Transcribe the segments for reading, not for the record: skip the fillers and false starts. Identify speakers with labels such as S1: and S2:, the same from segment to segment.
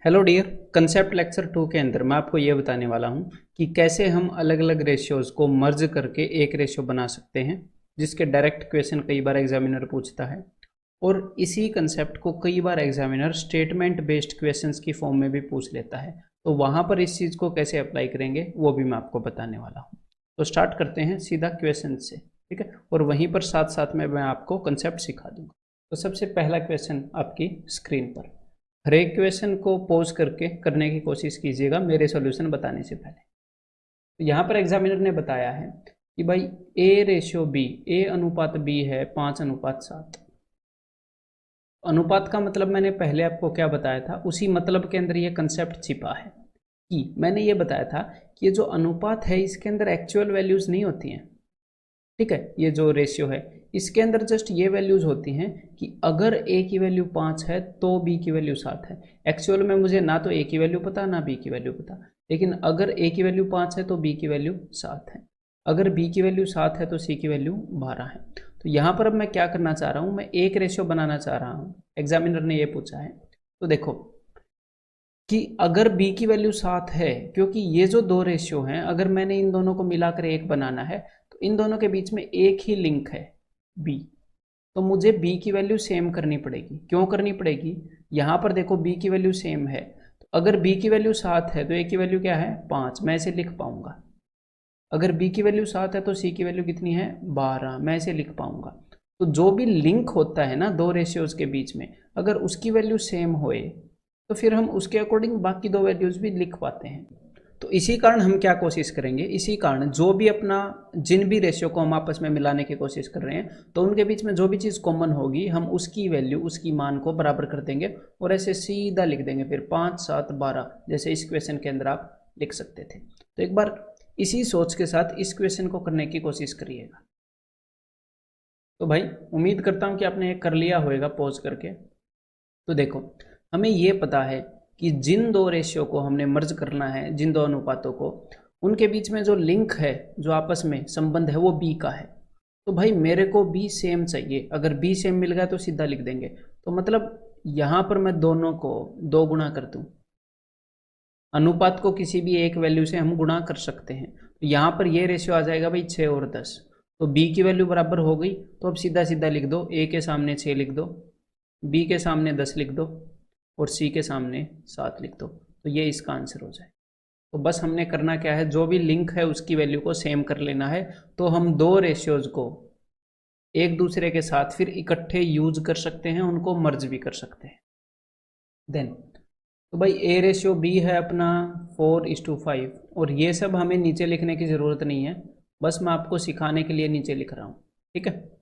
S1: Hello dear. Concept lecture 2 के अंदर मैं आपको ये बताने वाला हूँ कि कैसे हम अलग अलग रेशियोज को मर्ज करके एक रेशियो बना सकते हैं, जिसके डायरेक्ट क्वेश्चन कई बार एग्जामिनर पूछता है। और इसी कंसेप्ट को कई बार एग्जामिनर स्टेटमेंट बेस्ड क्वेश्चंस की फॉर्म में भी पूछ लेता है, तो वहाँ पर इस चीज़ को कैसे अप्लाई करेंगे वो भी मैं आपको बताने वाला हूँ। तो स्टार्ट करते हैं सीधा क्वेश्चन से, ठीक है। और वहीं पर साथ साथ में मैं आपको कंसेप्ट सिखा दूंगा। तो सबसे पहला क्वेश्चन आपकी स्क्रीन पर, हर एक क्वेश्चन को पॉज करके करने की कोशिश कीजिएगा मेरे सॉल्यूशन बताने से पहले। तो यहाँ पर एग्जामिनर ने बताया है कि भाई ए रेशियो बी, ए अनुपात बी है 5:7। अनुपात का मतलब मैंने पहले आपको क्या बताया था, उसी मतलब के अंदर ये कंसेप्ट छिपा है कि मैंने ये बताया था कि ये जो अनुपात है इसके अंदर एक्चुअल वैल्यूज नहीं होती हैं, ठीक है। ये जो रेशियो है इसके अंदर जस्ट ये वैल्यूज होती हैं कि अगर ए की वैल्यू 5 है तो बी की वैल्यू 7 है। एक्चुअल में मुझे ना तो ए की वैल्यू पता ना बी की वैल्यू पता, लेकिन अगर ए की वैल्यू 5 है तो बी की वैल्यू 7 है, अगर बी की वैल्यू 7 है तो सी की वैल्यू 12 है। तो यहाँ पर अब मैं क्या करना चाह रहा हूँ, मैं एक रेशियो बनाना चाह रहा हूँ। एग्जामिनर ने ये पूछा है, तो देखो कि अगर b की वैल्यू 7 है, क्योंकि ये जो दो रेशियो हैं अगर मैंने इन दोनों को मिलाकर एक बनाना है तो इन दोनों के बीच में एक ही लिंक है b, तो मुझे b की वैल्यू सेम करनी पड़ेगी। क्यों करनी पड़ेगी, यहाँ पर देखो b की वैल्यू सेम है, तो अगर b की वैल्यू 7 है तो a की वैल्यू क्या है 5, मैं इसे लिख पाऊंगा। अगर b की वैल्यू 7 है तो c की वैल्यू कितनी है 12, मैं इसे लिख पाऊंगा। तो जो भी लिंक होता है ना दो रेशियोज के बीच में, अगर उसकी वैल्यू सेम होए तो फिर हम उसके अकॉर्डिंग बाकी दो वैल्यूज भी लिख पाते हैं। तो इसी कारण हम क्या कोशिश करेंगे, इसी कारण जो भी अपना जिन भी रेशियो को हम आपस में मिलाने की कोशिश कर रहे हैं तो उनके बीच में जो भी चीज़ कॉमन होगी हम उसकी वैल्यू उसकी मान को बराबर कर देंगे और ऐसे सीधा लिख देंगे फिर 5 7 12, जैसे इस क्वेश्चन के अंदर आप लिख सकते थे। तो एक बार इसी सोच के साथ इस क्वेश्चन को करने की कोशिश करिएगा। तो भाई उम्मीद करता हूँ कि आपने कर लिया होगा पॉज करके। तो देखो हमें ये पता है कि जिन दो रेशियो को हमने मर्ज करना है, जिन दो अनुपातों को, उनके बीच में जो लिंक है, जो आपस में संबंध है वो बी का है। तो भाई मेरे को बी सेम चाहिए, अगर बी सेम मिल गया तो सीधा लिख देंगे। तो मतलब यहाँ पर मैं दोनों को दो गुना कर दूं, अनुपात को किसी भी एक वैल्यू से हम गुणा कर सकते हैं। तो यहाँ पर ये रेशियो आ जाएगा भाई 6 और 10, तो बी की वैल्यू बराबर हो गई। तो अब सीधा सीधा लिख दो, ए के सामने 6 लिख दो, बी के सामने 10 लिख दो और सी के सामने 7 लिख दो, तो ये इसका आंसर हो जाए। तो बस हमने करना क्या है, जो भी लिंक है उसकी वैल्यू को सेम कर लेना है। तो हम दो रेशियोज को एक दूसरे के साथ फिर इकट्ठे यूज कर सकते हैं, उनको मर्ज भी कर सकते हैं। देन तो भाई ए रेशियो बी है अपना 4:5, और ये सब हमें नीचे लिखने की ज़रूरत नहीं है, बस मैं आपको सिखाने के लिए नीचे लिख रहा हूँ, ठीक है।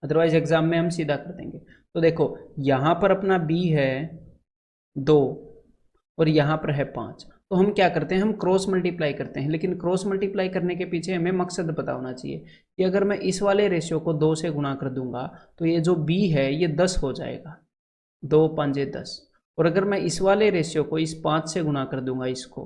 S1: अदरवाइज एग्जाम में हम सीधा कर देंगे। तो देखो यहाँ पर अपना b है 2 और यहाँ पर है 5, तो हम क्या करते हैं, हम क्रॉस मल्टीप्लाई करते हैं। लेकिन क्रॉस मल्टीप्लाई करने के पीछे हमें मकसद पता होना चाहिए कि अगर मैं इस वाले रेशियो को 2 से गुणा कर दूंगा तो ये जो b है ये 10 हो जाएगा, 2 5 10। और अगर मैं इस वाले रेशियो को इस 5 से गुणा कर दूंगा इसको,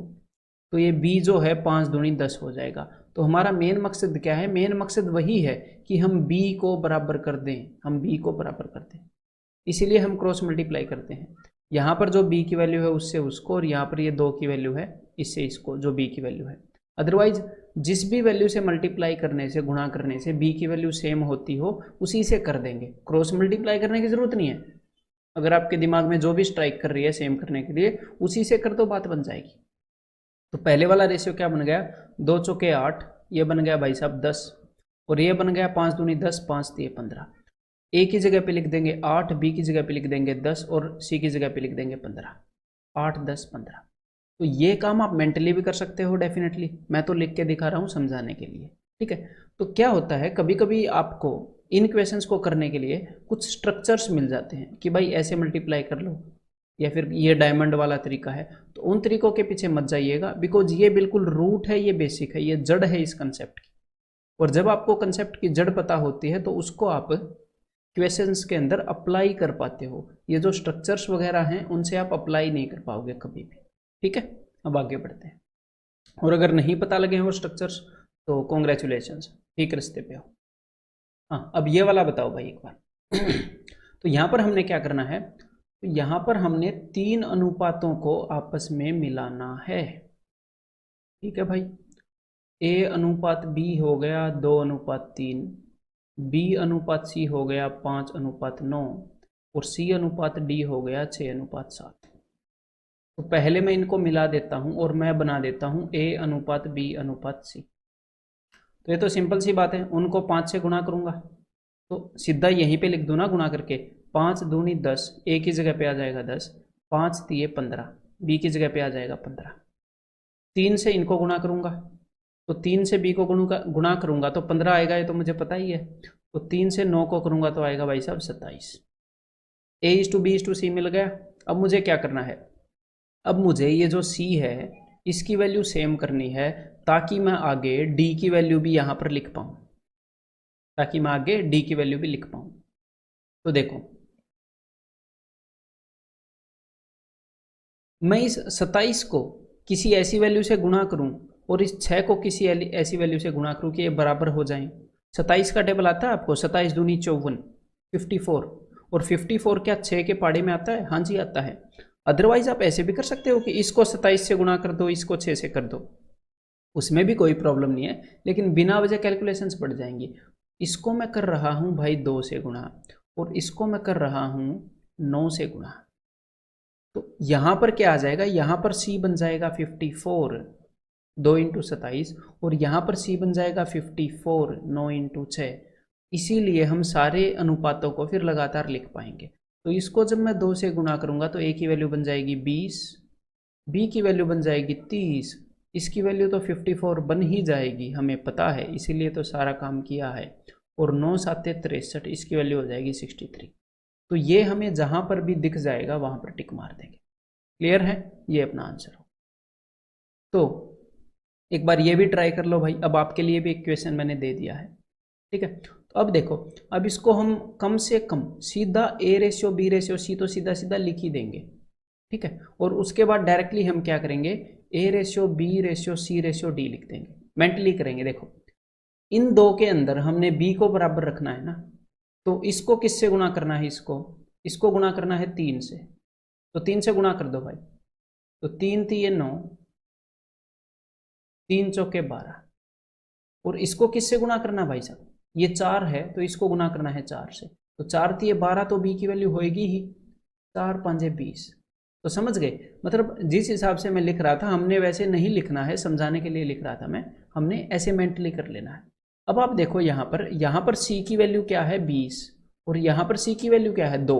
S1: तो ये b जो है 5 दूनी 10 हो जाएगा। तो हमारा मेन मकसद क्या है, मेन मकसद वही है कि हम b को बराबर कर दें, हम b को बराबर कर दें, इसीलिए हम क्रॉस मल्टीप्लाई करते हैं। यहाँ पर जो b की वैल्यू है उससे उसको, और यहाँ पर ये 2 की वैल्यू है इससे इसको, जो b की वैल्यू है। अदरवाइज जिस भी वैल्यू से मल्टीप्लाई करने से, गुणा करने से b की वैल्यू सेम होती हो उसी से कर देंगे, क्रॉस मल्टीप्लाई करने की जरूरत नहीं है। अगर आपके दिमाग में जो भी स्ट्राइक कर रही है सेम करने के लिए, उसी से कर दो, बात बन जाएगी। तो पहले वाला रेशियो क्या बन गया, 2 चौके 8, ये बन गया भाई साहब 10, और ये बन गया 5 दूनी 10, 5 दिए 15। ए की जगह पे लिख देंगे 8, बी की जगह पे लिख देंगे 10 और सी की जगह पे लिख देंगे 15। 8 10 15। तो ये काम आप मेंटली भी कर सकते हो डेफिनेटली, मैं तो लिख के दिखा रहा हूँ समझाने के लिए, ठीक है। तो क्या होता है, कभी कभी आपको इन क्वेश्चंस को करने के लिए कुछ स्ट्रक्चर्स मिल जाते हैं कि भाई ऐसे मल्टीप्लाई कर लो, या फिर ये डायमंड वाला तरीका है। तो उन तरीकों के पीछे मत जाइएगा, बिकॉज ये बिल्कुल रूट है, ये बेसिक है, ये जड़ है इस कंसेप्ट की। और जब आपको कंसेप्ट की जड़ पता होती है तो उसको आप क्वेश्चंस के अंदर अप्लाई कर पाते हो। ये जो स्ट्रक्चर्स वगैरह हैं उनसे आप अप्लाई नहीं कर पाओगे कभी भी, ठीक है। अब आगे बढ़ते हैं, और अगर नहीं पता लगे वो स्ट्रक्चर्स तो कॉन्ग्रेचुलेशंस, ठीक रास्ते पे हो। हाँ अब ये वाला बताओ भाई एक बार। तो यहाँ पर हमने क्या करना है, तो यहाँ पर हमने 3 अनुपातों को आपस में मिलाना है। ठीक है भाई, ए अनुपात बी हो गया 2:3, बी अनुपात सी हो गया 5:9 और सी अनुपात डी हो गया 6:7। तो पहले मैं इनको मिला देता हूं और मैं बना देता हूं ए अनुपात बी अनुपात सी। तो ये तो सिंपल सी बात है, उनको 5 से गुणा करूंगा तो सीधा यहीं पे लिख दूँ ना गुणा करके, 5 दूनी 10, ए की जगह पे आ जाएगा 10, 5 तिये 15, बी की जगह पे आ जाएगा 15। 3 से इनको गुणा करूंगा तो 3 से बी को गुणा करूंगा तो 15 आएगा, ये तो मुझे पता ही है। तो 3 से 9 को करूंगा तो आएगा भाई साहब 27। A is to B is to C मिल गया। अब मुझे क्या करना है, अब मुझे ये जो सी है इसकी वैल्यू सेम करनी है ताकि मैं आगे डी की वैल्यू भी यहां पर लिख पाऊं, ताकि मैं आगे डी की वैल्यू भी लिख पाऊं। तो देखो, मैं इस 27 को किसी ऐसी वैल्यू से गुणा करूं और इस 6 को किसी ऐसी वैल्यू से गुणा करूं कि ये बराबर हो जाएं। 27 का टेबल आता है आपको, 27 दूनी 54, 54। और 54 क्या 6 के पहाड़े में आता है? हाँ जी आता है। अदरवाइज आप ऐसे भी कर सकते हो कि इसको 27 से गुणा कर दो, इसको 6 से कर दो, उसमें भी कोई प्रॉब्लम नहीं है, लेकिन बिना वजह कैलकुलेशंस बढ़ जाएंगी। इसको मैं कर रहा हूं भाई 2 से गुणा और इसको मैं कर रहा हूं 9 से गुणा। तो यहां पर क्या आ जाएगा, यहां पर सी बन जाएगा 54, 2 इंटू 27, और यहां पर सी बन जाएगा 54, 9 इंटू 6। इसीलिए हम सारे अनुपातों को फिर लगातार लिख पाएंगे। तो इसको जब मैं 2 से गुणा करूंगा तो ए की वैल्यू बन जाएगी 20, बी की वैल्यू बन जाएगी 30, इसकी वैल्यू तो 54 बन ही जाएगी, हमें पता है, इसीलिए तो सारा काम किया है। और 9 7 63, इसकी वैल्यू हो जाएगी 63। तो ये हमें जहां पर भी दिख जाएगा वहां पर टिक मार देंगे। क्लियर है? ये अपना आंसर हो। तो एक बार ये भी ट्राई कर लो भाई, अब आपके लिए भी एक क्वेश्चन मैंने दे दिया है। ठीक है, तो अब देखो, अब इसको हम कम से कम सीधा A ratio B ratio C तो सीधा सीधा लिख ही देंगे। ठीक है, और उसके बाद डायरेक्टली हम क्या करेंगे, A ratio B ratio C ratio D लिख देंगे, मेंटली करेंगे। देखो, इन दो के अंदर हमने बी को बराबर रखना है ना, तो इसको किससे गुणा करना है, इसको गुणा करना है 3 से। तो 3 से गुणा कर दो भाई, तो 3 तिये 9, 3 चौके 12, और इसको किससे गुणा करना भाई साहब, ये 4 है तो इसको गुणा करना है 4 से। तो 4 तिये 12 तो बी की वैल्यू होएगी ही, 4 5 20। तो समझ गए, मतलब जिस हिसाब से मैं लिख रहा था हमने वैसे नहीं लिखना है, समझाने के लिए लिख रहा था मैं, हमने ऐसे मेंटली कर लेना है। अब आप देखो यहाँ पर सी की वैल्यू क्या है 20 और यहाँ पर सी की वैल्यू क्या है 2।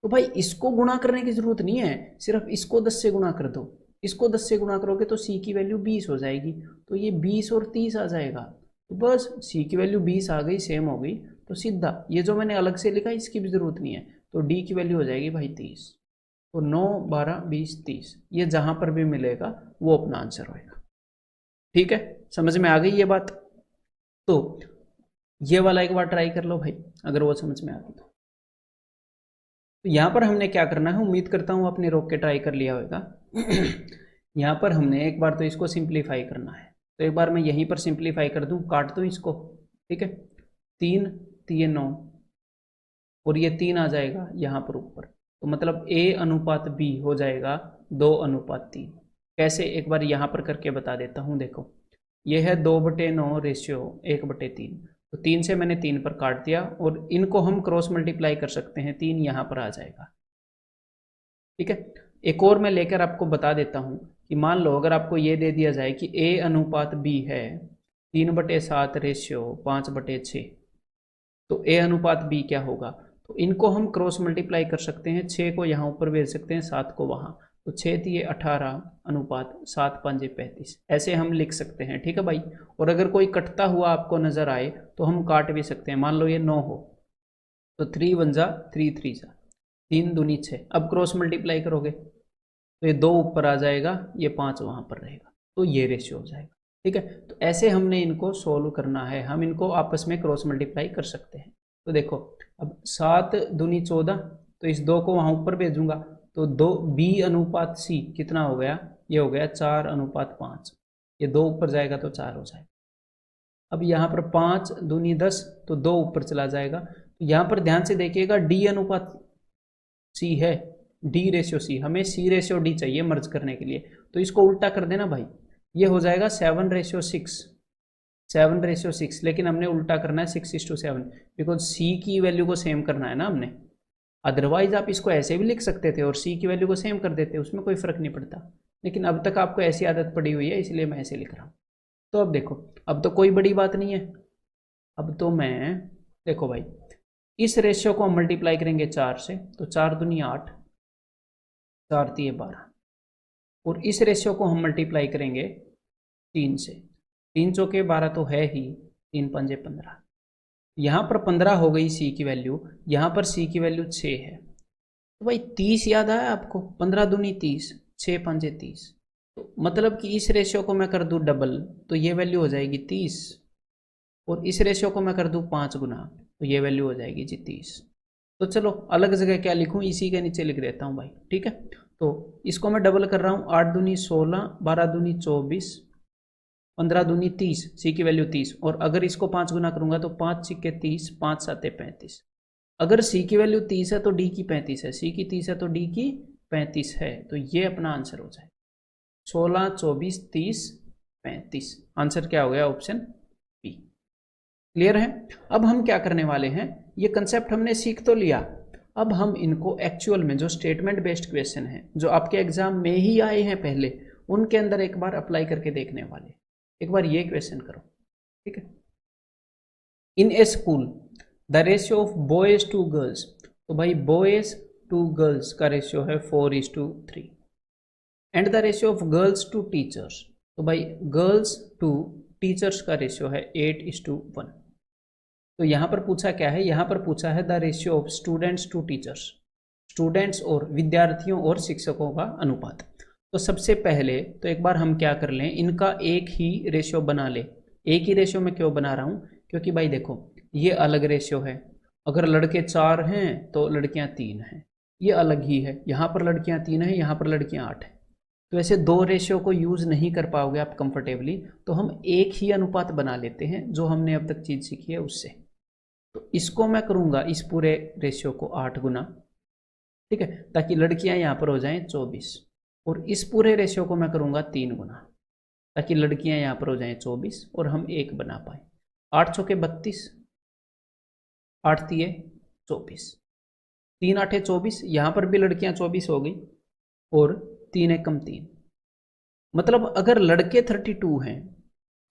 S1: तो भाई इसको गुणा करने की जरूरत नहीं है, सिर्फ इसको 10 से गुणा कर दो। इसको 10 से गुणा करोगे तो सी की वैल्यू 20 हो जाएगी, तो ये 20 और 30 आ जाएगा। तो बस सी की वैल्यू 20 आ गई, सेम हो गई, तो सीधा ये जो मैंने अलग से लिखा इसकी भी जरूरत नहीं है, तो डी की वैल्यू हो जाएगी भाई 30। तो 9 12 20 30, ये जहां पर भी मिलेगा वो अपना आंसर होएगा। ठीक है, समझ में आ गई ये बात? तो ये वाला एक बार ट्राई कर लो भाई, अगर वो समझ में आ गई तो। यहां पर हमने क्या करना है, उम्मीद करता हूं आपने रोक के ट्राई कर लिया होगा। यहां पर हमने एक बार तो इसको सिंप्लीफाई करना है, तो एक बार मैं यहीं पर सिंप्लीफाई कर दूं, काट दूं इसको। ठीक है, 3 3 9 और ये 3 आ जाएगा यहाँ पर ऊपर, तो मतलब ए अनुपात बी हो जाएगा 2:3। कैसे, एक बार यहाँ पर करके बता देता हूँ। देखो, ये है 2/9 रेशियो 1/3, तो 3 से मैंने 3 पर काट दिया और इनको हम क्रॉस मल्टीप्लाई कर सकते हैं, 3 यहाँ पर आ जाएगा। ठीक है, एक और मैं लेकर आपको बता देता हूँ कि मान लो अगर आपको ये दे दिया जाए कि ए अनुपात बी है 3/7 रेशियो 5/6, तो ए अनुपात बी क्या होगा, तो इनको हम क्रॉस मल्टीप्लाई कर सकते हैं, 6 को यहाँ ऊपर भेज सकते हैं, 7 को वहाँ, तो 6 तिये 18 अनुपात 7 5 35, ऐसे हम लिख सकते हैं। ठीक है भाई, और अगर कोई कटता हुआ आपको नजर आए तो हम काट भी सकते हैं। मान लो ये 9 हो तो 3 1 जा 3 3 जा 3 दूनी 6, अब क्रॉस मल्टीप्लाई करोगे तो ये 2 ऊपर आ जाएगा, ये 5 वहाँ पर रहेगा, तो ये रेशियो हो जाएगा। ठीक है, तो ऐसे हमने इनको सोल्व करना है, हम इनको आपस में क्रॉस मल्टीप्लाई कर सकते हैं। तो देखो, अब 7 दूनी 14, तो इस 2 को वहाँ ऊपर भेजूंगा, तो 2 बी अनुपात सी कितना हो गया, ये हो गया 4:5, ये 2 ऊपर जाएगा तो 4 हो जाएगा। अब यहाँ पर 5 दूनी 10, तो 2 ऊपर चला जाएगा, तो यहाँ पर ध्यान से देखिएगा डी अनुपात सी है, डी रेशियो सी, हमें सी रेशियो डी चाहिए मर्ज करने के लिए, तो इसको उल्टा कर देना भाई, ये हो जाएगा 7:6, 7:6, लेकिन हमने उल्टा करना है 6:7, बिकॉज सी की वैल्यू को सेम करना है ना हमने। अदरवाइज आप इसको ऐसे भी लिख सकते थे और सी की वैल्यू को सेम कर देते, उसमें कोई फर्क नहीं पड़ता, लेकिन अब तक आपको ऐसी आदत पड़ी हुई है इसलिए मैं ऐसे लिख रहा हूँ। तो अब देखो, अब तो कोई बड़ी बात नहीं है, अब तो मैं, देखो भाई, इस रेशियो को हम मल्टीप्लाई करेंगे 4 से, तो 4 दूनी 8, 4 तिये 12, और इस रेशियो को हम मल्टीप्लाई करेंगे 3 से, 3 चौके 12 तो है ही, 3 पंजे 15, यहाँ पर 15 हो गई सी की वैल्यू, यहाँ पर सी की वैल्यू 6 है, तो भाई 30 याद आया आपको, 15 दूनी 30, 6 पंजे 30, तो मतलब कि इस रेशियो को मैं कर दूँ डबल तो ये वैल्यू हो जाएगी 30, और इस रेशियो को मैं कर दूँ 5 गुना तो ये वैल्यू हो जाएगी जी 30। तो चलो अलग जगह क्या लिखूँ, इसी के नीचे लिख देता हूँ भाई, ठीक है। तो इसको मैं डबल कर रहा हूँ, 8 दूनी 16, 12 दूनी 24, 15 दूनी 30, सी की वैल्यू 30, और अगर इसको 5 गुना करूंगा तो 5 छिक्के 30, 5 साते 35। अगर सी की वैल्यू 30 है तो डी की 35 है, सी की 30 है तो डी की 35 है, तो ये अपना आंसर हो जाए 16, 24, 30, 35। आंसर क्या हो गया, ऑप्शन बी। क्लियर है। अब हम क्या करने वाले हैं, ये कंसेप्ट हमने सीख तो लिया, अब हम इनको एक्चुअल में जो स्टेटमेंट बेस्ड क्वेश्चन है जो आपके एग्जाम में ही आए हैं पहले, उनके अंदर एक बार अप्लाई करके देखने वाले। एक बार ये क्वेश्चन करो, ठीक है। In a school the ratio of boys to girls, तो भाई बॉयज टू गर्ल्स का रेशियो है 4:3, and the ratio of girls to teachers, तो भाई गर्ल्स टू टीचर्स का रेशियो है 8:1। तो यहां पर पूछा क्या है, यहां पर पूछा है the ratio of students to teachers, students और विद्यार्थियों और शिक्षकों का अनुपात। तो सबसे पहले तो एक बार हम क्या कर लें, इनका एक ही रेशियो बना ले। एक ही रेशियो में क्यों बना रहा हूं, क्योंकि भाई देखो ये अलग रेशियो है, अगर लड़के 4 हैं तो लड़कियां 3 हैं, ये अलग ही है, यहाँ पर लड़कियां 3 हैं, यहाँ पर लड़कियां 8 हैं, तो ऐसे दो रेशियो को यूज नहीं कर पाओगे आप कंफर्टेबली, तो हम एक ही अनुपात बना लेते हैं जो हमने अब तक चीज सीखी है उससे। तो इसको मैं करूंगा इस पूरे रेशियो को 8 गुना, ठीक है, ताकि लड़कियां यहाँ पर हो जाएं 24, और इस पूरे रेशियो को मैं करूंगा 3 गुना, ताकि लड़कियां यहाँ पर हो जाएं 24 और हम 1 बना पाए। 8 चौके 32, 8 तिये 24, 3 8 24, यहाँ पर भी लड़कियां 24 हो गई, और 3 एकम 3, मतलब अगर लड़के 32 हैं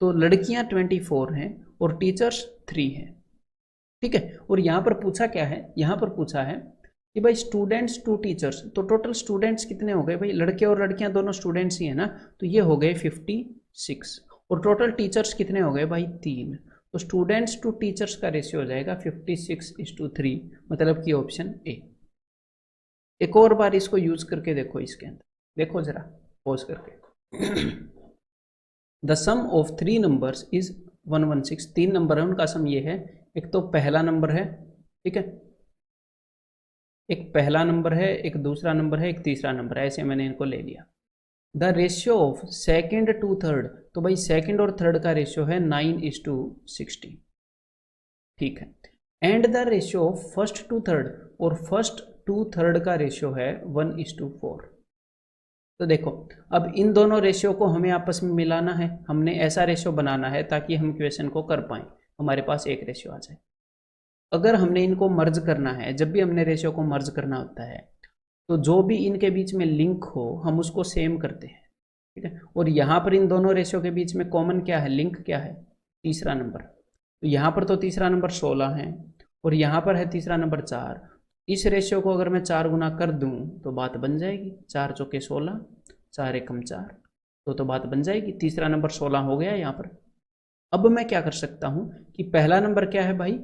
S1: तो लड़कियां 24 हैं और टीचर्स 3 हैं, ठीक है। और यहाँ पर पूछा क्या है, यहाँ पर पूछा है कि भाई स्टूडेंट्स टू टीचर्स, तो टोटल स्टूडेंट्स कितने हो गए भाई, लड़के और लड़कियां दोनों स्टूडेंट्स ही है ना, तो ये हो गए 56, और टोटल टीचर्स कितने हो गए भाई 3, तो स्टूडेंट्स टू टीचर्स का रेशियो हो जाएगा 56:3, मतलब कि ऑप्शन ए। एक और बार इसको यूज करके देखो, इसके अंदर देखो जरा पॉज करके। The sum of 3 numbers is 116, 3 number है उनका सम ये है, एक तो पहला नंबर है, ठीक है, एक पहला नंबर है, एक दूसरा नंबर है, एक तीसरा नंबर है, ऐसे मैंने इनको ले लिया। The ratio of second to third, तो भाई सेकेंड और थर्ड का रेशियो है 9:60, ठीक है, and the ratio of first to third, और फर्स्ट टू थर्ड का रेशियो है 1:4। तो देखो अब इन दोनों रेशियो को हमें आपस में मिलाना है, हमने ऐसा रेशियो बनाना है ताकि हम क्वेश्चन को कर पाए, हमारे पास एक रेशियो आ जाए। अगर हमने इनको मर्ज करना है, जब भी हमने रेशियो को मर्ज करना होता है तो जो भी इनके बीच में लिंक हो हम उसको सेम करते हैं, ठीक है। और यहाँ पर इन दोनों रेशियो के बीच में कॉमन क्या है, लिंक क्या है, तीसरा नंबर। तो यहाँ पर तो तीसरा नंबर 16 है और यहाँ पर है तीसरा नंबर 4। इस रेशियो को अगर मैं 4 गुना कर दूं तो बात बन जाएगी, 4 चौके 16, 4 एकम 4, तो बात बन जाएगी, तीसरा नंबर 16 हो गया यहाँ पर। अब मैं क्या कर सकता हूँ कि पहला नंबर क्या है भाई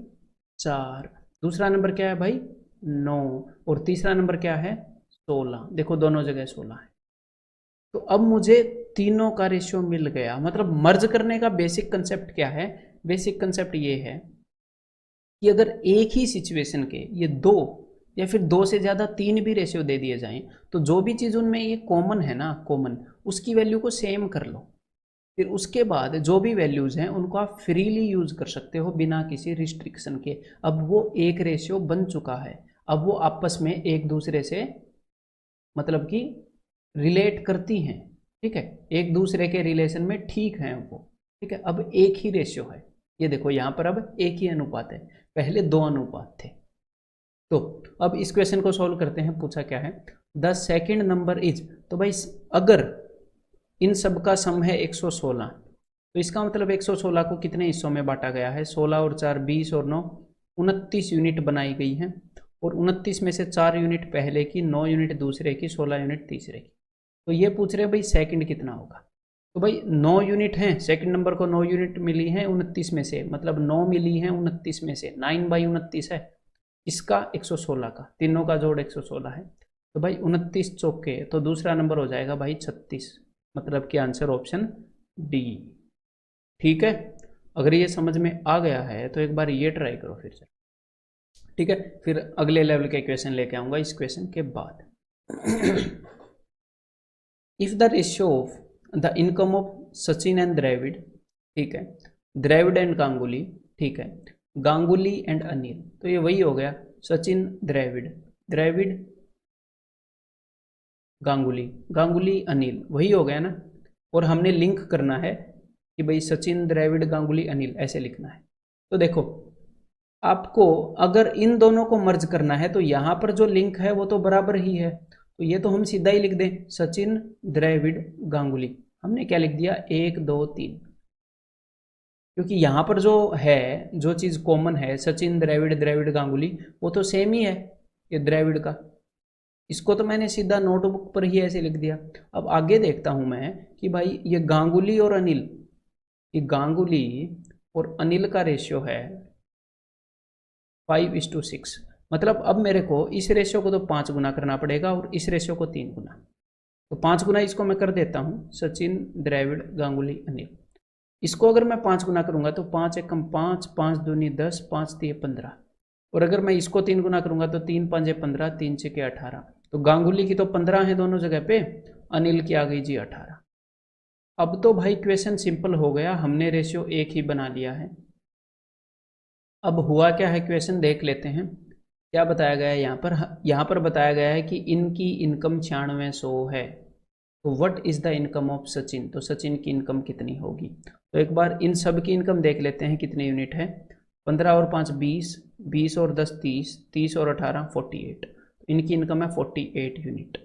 S1: 4, दूसरा नंबर क्या है भाई 9, और तीसरा नंबर क्या है 16, देखो दोनों जगह 16 है। तो अब मुझे तीनों का रेशियो मिल गया। मतलब मर्ज करने का बेसिक कंसेप्ट क्या है, बेसिक कंसेप्ट ये है कि अगर एक ही सिचुएशन के ये 2 या फिर 2 से ज़्यादा 3 भी रेशियो दे दिए जाएं तो जो भी चीज़ उनमें ये कॉमन है ना, कॉमन, उसकी वैल्यू को सेम कर लो, फिर उसके बाद जो भी वैल्यूज़ हैं उनको आप फ्रीली यूज कर सकते हो बिना किसी रिस्ट्रिक्शन के। अब वो एक रेशियो बन चुका है, अब वो आपस में एक दूसरे से मतलब कि रिलेट करती हैं, ठीक है, एक दूसरे के रिलेशन में ठीक हैं वो, ठीक है। अब एक ही रेशियो है, ये देखो यहाँ पर अब एक ही अनुपात है, पहले दो अनुपात थे। तो अब इस क्वेश्चन को सॉल्व करते हैं। पूछा क्या है, द सेकेंड नंबर इज, तो भाई अगर इन सब का सम है 116, तो इसका मतलब 116 को कितने हिस्सों में बांटा गया है, 16 और 4 20 और 9 29 यूनिट बनाई गई हैं, और 29 में से 4 यूनिट पहले की, 9 यूनिट दूसरे की, 16 यूनिट तीसरे की। तो ये पूछ रहे भाई सेकंड कितना होगा, तो भाई 9 यूनिट हैं, सेकंड नंबर को 9 यूनिट मिली हैं 29 में से, मतलब 9 मिली हैं 29 में से, 9/29 है, इसका 116 का, तीनों का जोड़ 116 है। तो भाई 29 चौके, तो दूसरा नंबर हो जाएगा भाई 36, मतलब कि आंसर ऑप्शन डी। ठीक है, अगर ये समझ में आ गया है तो एक बार ये ट्राई करो फिर से, ठीक है। फिर अगले लेवल के क्वेश्चन लेके आऊंगा इस क्वेश्चन के बाद। If the ratio of the income of Sachin and Dravid, ठीक है, द्रविड़ एंड गांगुली, ठीक है, गांगुली एंड अनिल, तो ये वही हो गया, सचिन द्रविड़, द्रविड़ गांगुली, गांगुली अनिल, वही हो गया ना। और हमने लिंक करना है कि भाई सचिन द्रविड़ गांगुली अनिल, ऐसे लिखना है। तो देखो आपको अगर इन दोनों को मर्ज करना है तो यहां पर जो लिंक है वो तो बराबर ही है, तो ये तो हम सीधा ही लिख दें, सचिन द्रविड़ गांगुली, हमने क्या लिख दिया 1 2 3, क्योंकि यहां पर जो है, जो चीज कॉमन है, सचिन द्रविड़ द्रविड़ गांगुली, वो तो सेम ही है, ये द्रविड़ का, इसको तो मैंने सीधा नोटबुक पर ही ऐसे लिख दिया। अब आगे देखता हूं मैं कि भाई ये गांगुली और अनिल, ये गांगुली और अनिल का रेशियो है 5:6, मतलब अब मेरे को इस रेशियो को तो 5 गुना करना पड़ेगा और इस रेशियो को 3 गुना, तो 5 गुना इसको मैं कर देता हूँ, सचिन द्रविड़ गांगुली अनिल, इसको अगर मैं 5 गुना करूंगा तो 5 एकम 5, 5 दूनी 10, 5 3 15, और अगर मैं इसको 3 गुना करूंगा तो 3 5 15, 3 6 18, तो गांगुली की तो 15 है दोनों जगह पे, अनिल की आ गई जी 18। अब तो भाई क्वेश्चन सिंपल हो गया, हमने रेशियो एक ही बना लिया है। अब हुआ क्या है, क्वेश्चन देख लेते हैं क्या बताया गया है यहाँ पर बताया गया है कि इनकी इनकम 9600 है, तो what is the income of Sachin, तो सचिन की इनकम कितनी होगी। तो एक बार इन सब की इनकम देख लेते हैं कितने यूनिट है, 15 और 5 20, 20 और 10 30, 30 और 18 48, इनकी इनकम है 48 यूनिट।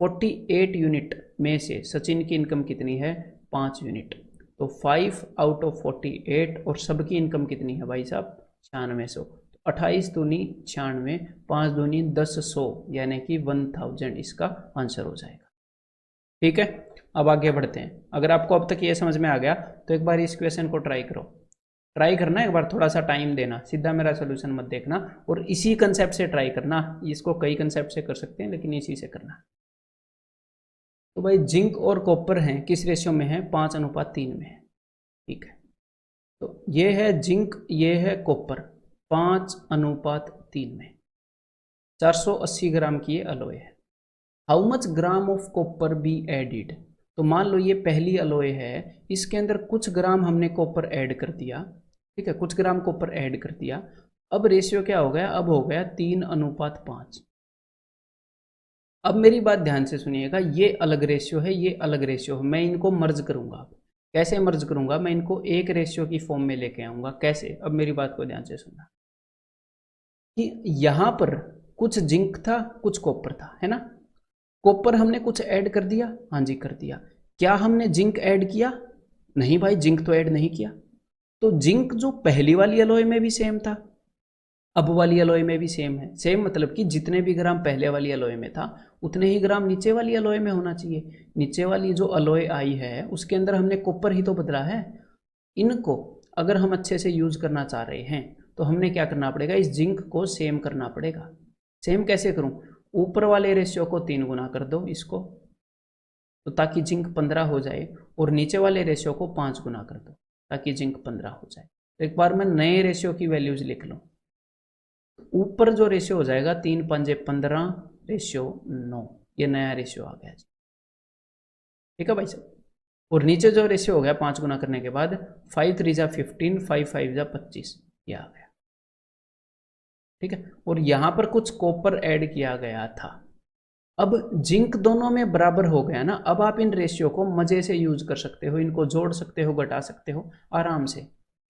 S1: 48 यूनिट में से सचिन की इनकम कितनी है, 5 यूनिट, तो 5 आउट ऑफ 48, और सबकी इनकम कितनी है भाई साहब 9600, 28 दूनी 96, 5 दूनी 1000, यानी कि 1000 इसका आंसर हो जाएगा। ठीक है, अब आगे बढ़ते हैं। अगर आपको अब तक ये समझ में आ गया तो एक बार इस क्वेश्चन को ट्राई करो, ट्राई करना, एक बार थोड़ा सा टाइम देना, सीधा मेरा सोल्यूशन मत देखना, और इसी कंसेप्ट से ट्राई करना, इसको कई कंसेप्ट से कर सकते हैं लेकिन इसी से करना। तो भाई जिंक और कॉपर हैं किस रेशियो में है, 5:3 में है, ठीक है। तो ये है जिंक, ये है कॉपर, 5:3 में, 480 ग्राम की ये अलॉय है। How much gram of copper be added, तो मान लो ये पहली अलॉय है, इसके अंदर कुछ ग्राम हमने कॉपर ऐड कर दिया, ठीक है, कुछ ग्राम कॉपर ऐड कर दिया। अब रेशियो क्या हो गया, अब हो गया 3:5। अब मेरी बात ध्यान से सुनिएगा, ये अलग रेशियो है, ये अलग रेशियो है, मैं इनको मर्ज करूंगा। कैसे मर्ज करूंगा, मैं इनको एक रेशियो की फॉर्म में लेके आऊंगा। कैसे, अब मेरी बात को ध्यान से सुनना, कि यहां पर कुछ जिंक था कुछ कॉपर था, है ना, कॉपर हमने कुछ ऐड कर दिया, हाँ जी कर दिया। क्या हमने जिंक ऐड किया, नहीं भाई जिंक तो ऐड नहीं किया। तो जिंक जो पहली वाली अलॉय में भी सेम था, अब वाली अलॉय में भी सेम है, सेम मतलब कि जितने भी ग्राम पहले वाली अलॉय में था उतने ही ग्राम नीचे वाली अलॉय में होना चाहिए। नीचे वाली जो अलॉय आई है उसके अंदर हमने कॉपर ही तो बदला है। इनको अगर हम अच्छे से यूज करना चाह रहे हैं तो हमने क्या करना पड़ेगा, इस जिंक को सेम करना पड़ेगा। सेम कैसे करूं, ऊपर वाले रेशियो को 3 गुना कर दो इसको, तो ताकि जिंक 15 हो जाए, और नीचे वाले रेशियो को 5 गुना कर दो ताकि जिंक 15 हो जाए। तो एक बार मैं नए रेशियो की वैल्यूज लिख लूँ, ऊपर जो रेशियो हो जाएगा 3 5 15 रेशियो 9, ये नया रेशियो आ गया जी, ठीक है भाई साहब। और नीचे जो रेशियो हो गया 5 गुना करने के बाद 5 3 जा 15, 5 5 जा 25, ये आ गया, ठीक है, और यहाँ पर कुछ कॉपर ऐड किया गया था। अब जिंक दोनों में बराबर हो गया ना, अब आप इन रेशियो को मजे से यूज कर सकते हो, इनको जोड़ सकते हो, घटा सकते हो आराम से।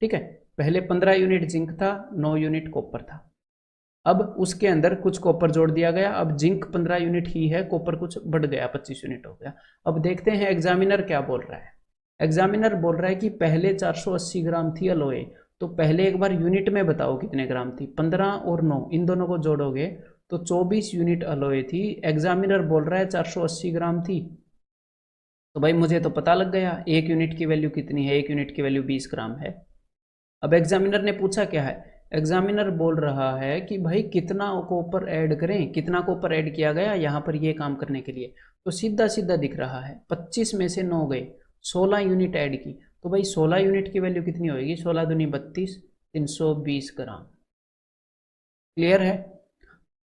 S1: ठीक है, पहले 15 यूनिट जिंक था, 9 यूनिट कॉपर था। अब उसके अंदर कुछ कॉपर जोड़ दिया गया, अब जिंक 15 यूनिट ही है, कॉपर कुछ बढ़ गया, 25 यूनिट हो गया। अब देखते हैं एग्जामिनर क्या बोल रहा है। एग्जामिनर बोल रहा है कि पहले 480 ग्राम थी अलोए, तो पहले एक बार यूनिट में बताओ कितने ग्राम थी। 15 और 9 इन दोनों को जोड़ोगे तो 24 यूनिट अलोए थी। एग्जामिनर बोल रहा है 480 ग्राम थी, तो भाई मुझे तो पता लग गया एक यूनिट की वैल्यू कितनी है, एक यूनिट की वैल्यू 20 ग्राम है। अब एग्जामिनर ने पूछा क्या है, एग्जामिनर बोल रहा है कि भाई कितना कॉपर ऐड करें, कितना कॉपर ऐड किया गया यहाँ पर ये काम करने के लिए। तो सीधा सीधा दिख रहा है 25 में से 9 गए, 16 यूनिट ऐड की, तो भाई 16 यूनिट की वैल्यू कितनी होगी, 16 दूनी 32, 320 ग्राम। क्लियर है?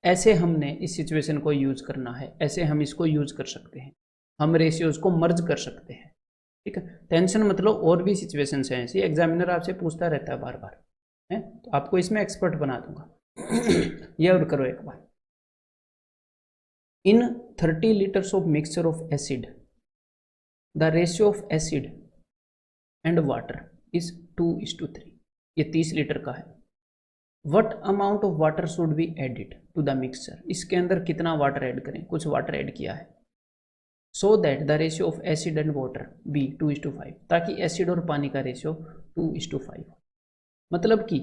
S1: ऐसे हमने इस सिचुएशन को यूज करना है, ऐसे हम इसको यूज कर सकते हैं, हम रेशियोज को मर्ज कर सकते हैं। ठीक है, टेंशन मतलब और भी सिचुएशंस हैं ऐसी, एग्जामिनर आपसे पूछता रहता है बार बार है, तो आपको इसमें एक्सपर्ट बना दूंगा। ये और करो एक बार। In 30 litres of mixture of acid the ratio of acid and water is 2:3। ये 30 लीटर का है। What amount of water should be added to the mixture, इसके अंदर कितना वाटर ऐड करें, कुछ वाटर ऐड किया है। So that the ratio of acid and water be 2:5, ताकि एसिड और पानी का रेशियो 2:5 हो। मतलब कि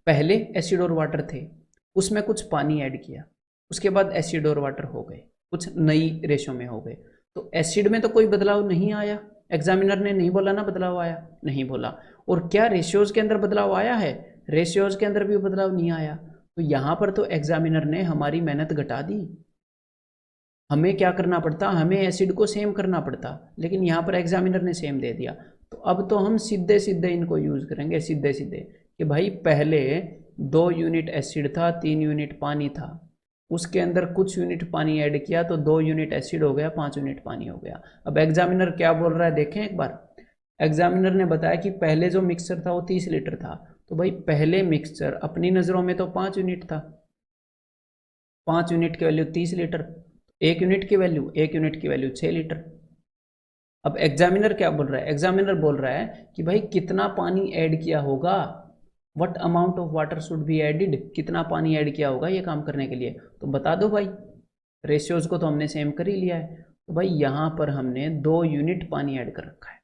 S1: पहले एसिड और वाटर थे, उसमें कुछ पानी ऐड किया, उसके बाद एसिड और वाटर हो गए, कुछ नई रेशियो में हो गए। तो एसिड में तो कोई बदलाव नहीं आया, एग्जामिनर ने नहीं बोला ना बदलाव आया, नहीं बोला। और क्या रेशियोज के अंदर बदलाव आया है, रेशियोज के अंदर भी बदलाव नहीं आया। तो यहाँ पर तो एग्जामिनर ने हमारी मेहनत घटा दी। हमें क्या करना पड़ता, हमें एसिड को सेम करना पड़ता, लेकिन यहाँ पर एग्जामिनर ने सेम दे दिया। तो अब तो हम सीधे सीधे इनको यूज करेंगे, सीधे सीधे कि भाई पहले 2 यूनिट एसिड था, 3 यूनिट पानी था, उसके अंदर कुछ यूनिट पानी ऐड किया तो 2 यूनिट एसिड हो गया, 5 यूनिट पानी हो गया। अब एग्जामिनर क्या बोल रहा है देखें एक बार। एग्जामिनर ने बताया कि पहले जो मिक्सचर था वो 30 लीटर था, तो भाई पहले मिक्सचर अपनी नज़रों में तो 5 यूनिट था, 5 यूनिट की वैल्यू 30 लीटर, 1 यूनिट की वैल्यू 6 लीटर। अब एग्जामिनर क्या बोल रहा है, एग्जामिनर बोल रहा है कि भाई कितना पानी ऐड किया होगा, what amount of water should be added, कितना पानी ऐड किया होगा ये काम करने के लिए। तो बता दो भाई, रेशियोज को तो हमने सेम कर ही लिया है। तो भाई यहाँ पर हमने 2 यूनिट पानी ऐड कर रखा है,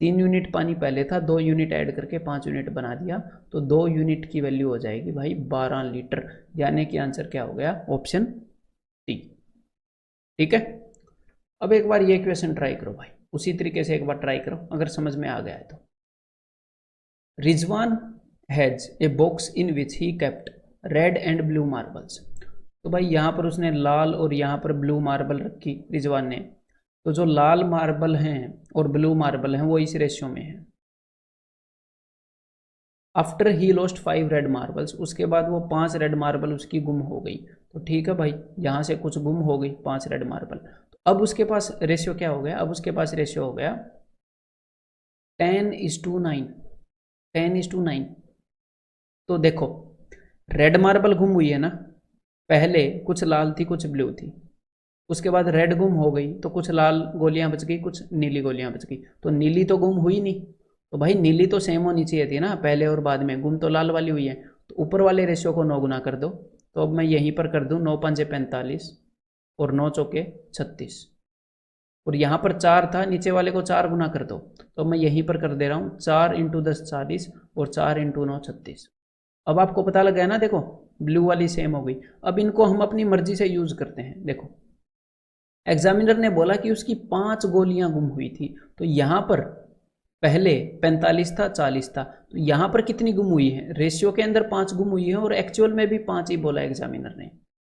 S1: 3 यूनिट पानी पहले था, 2 यूनिट ऐड करके 5 यूनिट बना दिया, तो 2 यूनिट की वैल्यू हो जाएगी भाई 12 लीटर, यानी कि आंसर क्या हो गया, ऑप्शन डी। ठीक है, अब एक बार ये क्वेश्चन ट्राई करो भाई, उसी तरीके से एक बार ट्राई करो, अगर समझ में आ गया है तो। Rizwan has a box in which he kept red and blue marbles. तो भाई यहाँ पर उसने लाल और यहाँ पर ब्लू मार्बल रखी रिजवान ने, तो जो लाल मार्बल हैं और ब्लू मार्बल हैं वो इस रेशियो में है। After he lost 5 red marbles, उसके बाद वो 5 रेड मार्बल उसकी गुम हो गई। तो ठीक है भाई, यहाँ से कुछ गुम हो गई 5 रेड मार्बल, तो अब उसके पास रेशियो क्या हो गया, अब उसके पास रेशियो हो गया 10:9, 10:9। तो देखो रेड मार्बल गुम हुई है ना, पहले कुछ लाल थी कुछ ब्लू थी, उसके बाद रेड गुम हो गई तो कुछ लाल गोलियां बच गई, कुछ नीली गोलियां बच गई, तो नीली तो गुम हुई नहीं। तो भाई नीली तो सेम होनी चाहिए थी ना, पहले और बाद में, गुम तो लाल वाली हुई है। तो ऊपर वाले रेशियो को 9 गुना कर दो, तो अब मैं यहीं पर कर दूं 9 पंजे 45 और 9 चौके 36, और यहाँ पर 4 था, नीचे वाले को 4 गुना कर दो, तो मैं यहीं पर कर दे रहा हूँ 4 × 10 40 और 4 × 9 36। अब आपको पता लग गया ना, देखो ब्लू वाली सेम हो गई। अब इनको हम अपनी मर्जी से यूज करते हैं। देखो एग्जामिनर ने बोला कि उसकी 5 गोलियां गुम हुई थी, तो यहां पर पहले 45 था 40 था, तो यहां पर कितनी गुम हुई है, रेशियो के अंदर 5 गुम हुई है, और एक्चुअल में भी 5 ही बोला एग्जामिनर ने।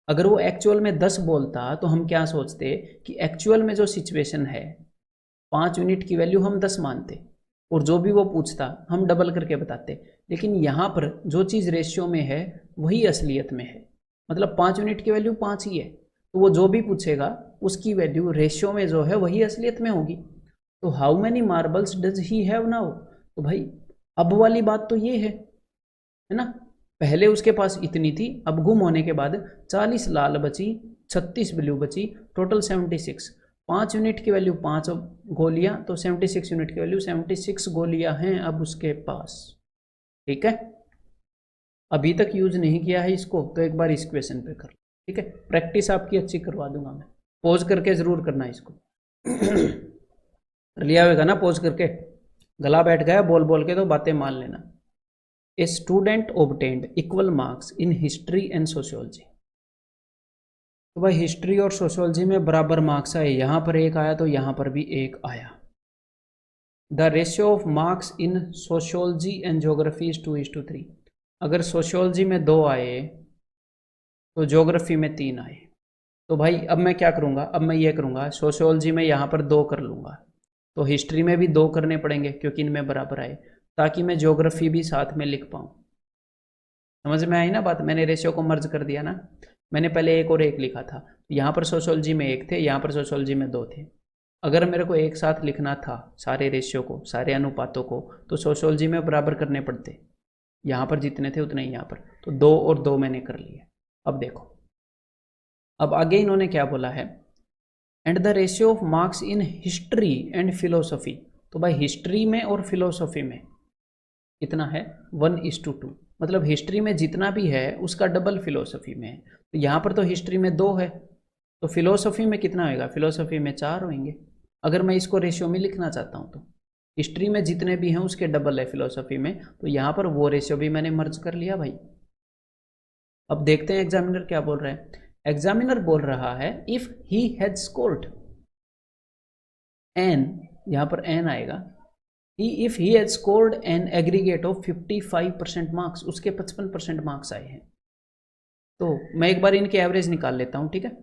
S1: अगर वो एक्चुअल में 10 बोलता तो हम क्या सोचते कि एक्चुअल में जो सिचुएशन है 5 यूनिट की वैल्यू हम 10 मानते, और जो भी वो पूछता हम डबल करके बताते। लेकिन यहाँ पर जो चीज़ रेशियो में है वही असलियत में है, मतलब 5 यूनिट की वैल्यू 5 ही है, तो वो जो भी पूछेगा उसकी वैल्यू रेशियो में जो है वही असलियत में होगी। तो how many marbles does he have now, तो भाई अब वाली बात तो ये है ना, पहले उसके पास इतनी थी, अब गुम होने के बाद 40 लाल बची, 36 ब्लू बची, टोटल 76। 5 यूनिट की वैल्यू 5 गोलियां, तो 76 यूनिट की वैल्यू 76 गोलियां हैं अब उसके पास। ठीक है, अभी तक यूज नहीं किया है इसको तो एक बार इस क्वेश्चन पे कर, ठीक है, प्रैक्टिस आपकी अच्छी करवा दूंगा मैं। पॉज करके जरूर करना इसको। लिया होगा ना पॉज करके, गला बैठ गया बोल बोल के तो बातें मान लेना। A student obtained equal marks in history and sociology. तो भाई हिस्ट्री और सोशियोलॉजी में बराबर मार्क्स आए, यहां पर एक आया तो यहां पर भी एक आया। The ratio of marks in sociology and geography is 2:3। अगर सोशियोलॉजी में 2 आए तो ज्योग्राफी में 3 आए। तो भाई अब मैं क्या करूँगा, अब मैं ये करूँगा सोशियोलॉजी में यहाँ पर 2 कर लूँगा, तो हिस्ट्री में भी 2 करने पड़ेंगे क्योंकि इनमें बराबर आए, ताकि मैं ज्योग्राफी भी साथ में लिख पाऊँ। समझ में आई ना बात, मैंने रेशियो को मर्ज कर दिया ना। मैंने पहले 1 और 1 लिखा था, यहाँ पर सोशियोलॉजी में 1 थे, यहाँ पर सोशियोलॉजी में 2 थे। अगर मेरे को एक साथ लिखना था सारे रेशियो को, सारे अनुपातों को, तो सोशियोलॉजी में बराबर करने पड़ते, यहाँ पर जितने थे उतने ही यहाँ पर, तो 2 और 2 मैंने कर लिए। अब देखो, अब आगे इन्होंने क्या बोला है, and the ratio of marks in history and philosophy. तो भाई हिस्ट्री में और फिलोसफी में कितना है, 1:2। मतलब हिस्ट्री में जितना भी है उसका डबल फिलोसफी में है। तो यहाँ पर तो हिस्ट्री में 2 है, तो फिलोसफी में कितना होगा, फिलोसफी में 4 होंगे। अगर मैं इसको रेशियो में लिखना चाहता हूँ तो हिस्ट्री में जितने भी हैं उसके डबल है फिलोसफी में, तो यहाँ पर वो रेशियो भी मैंने मर्ज कर लिया भाई। अब देखते हैं एग्जामिनर क्या बोल रहे हैं। एग्जामिनर बोल रहा है if he had scored an, यहां पर एन आएगा, if he had scored an aggregate of 55% marks, उसके 55% मार्क्स आए हैं। तो मैं एक बार इनके एवरेज निकाल लेता हूं, ठीक है।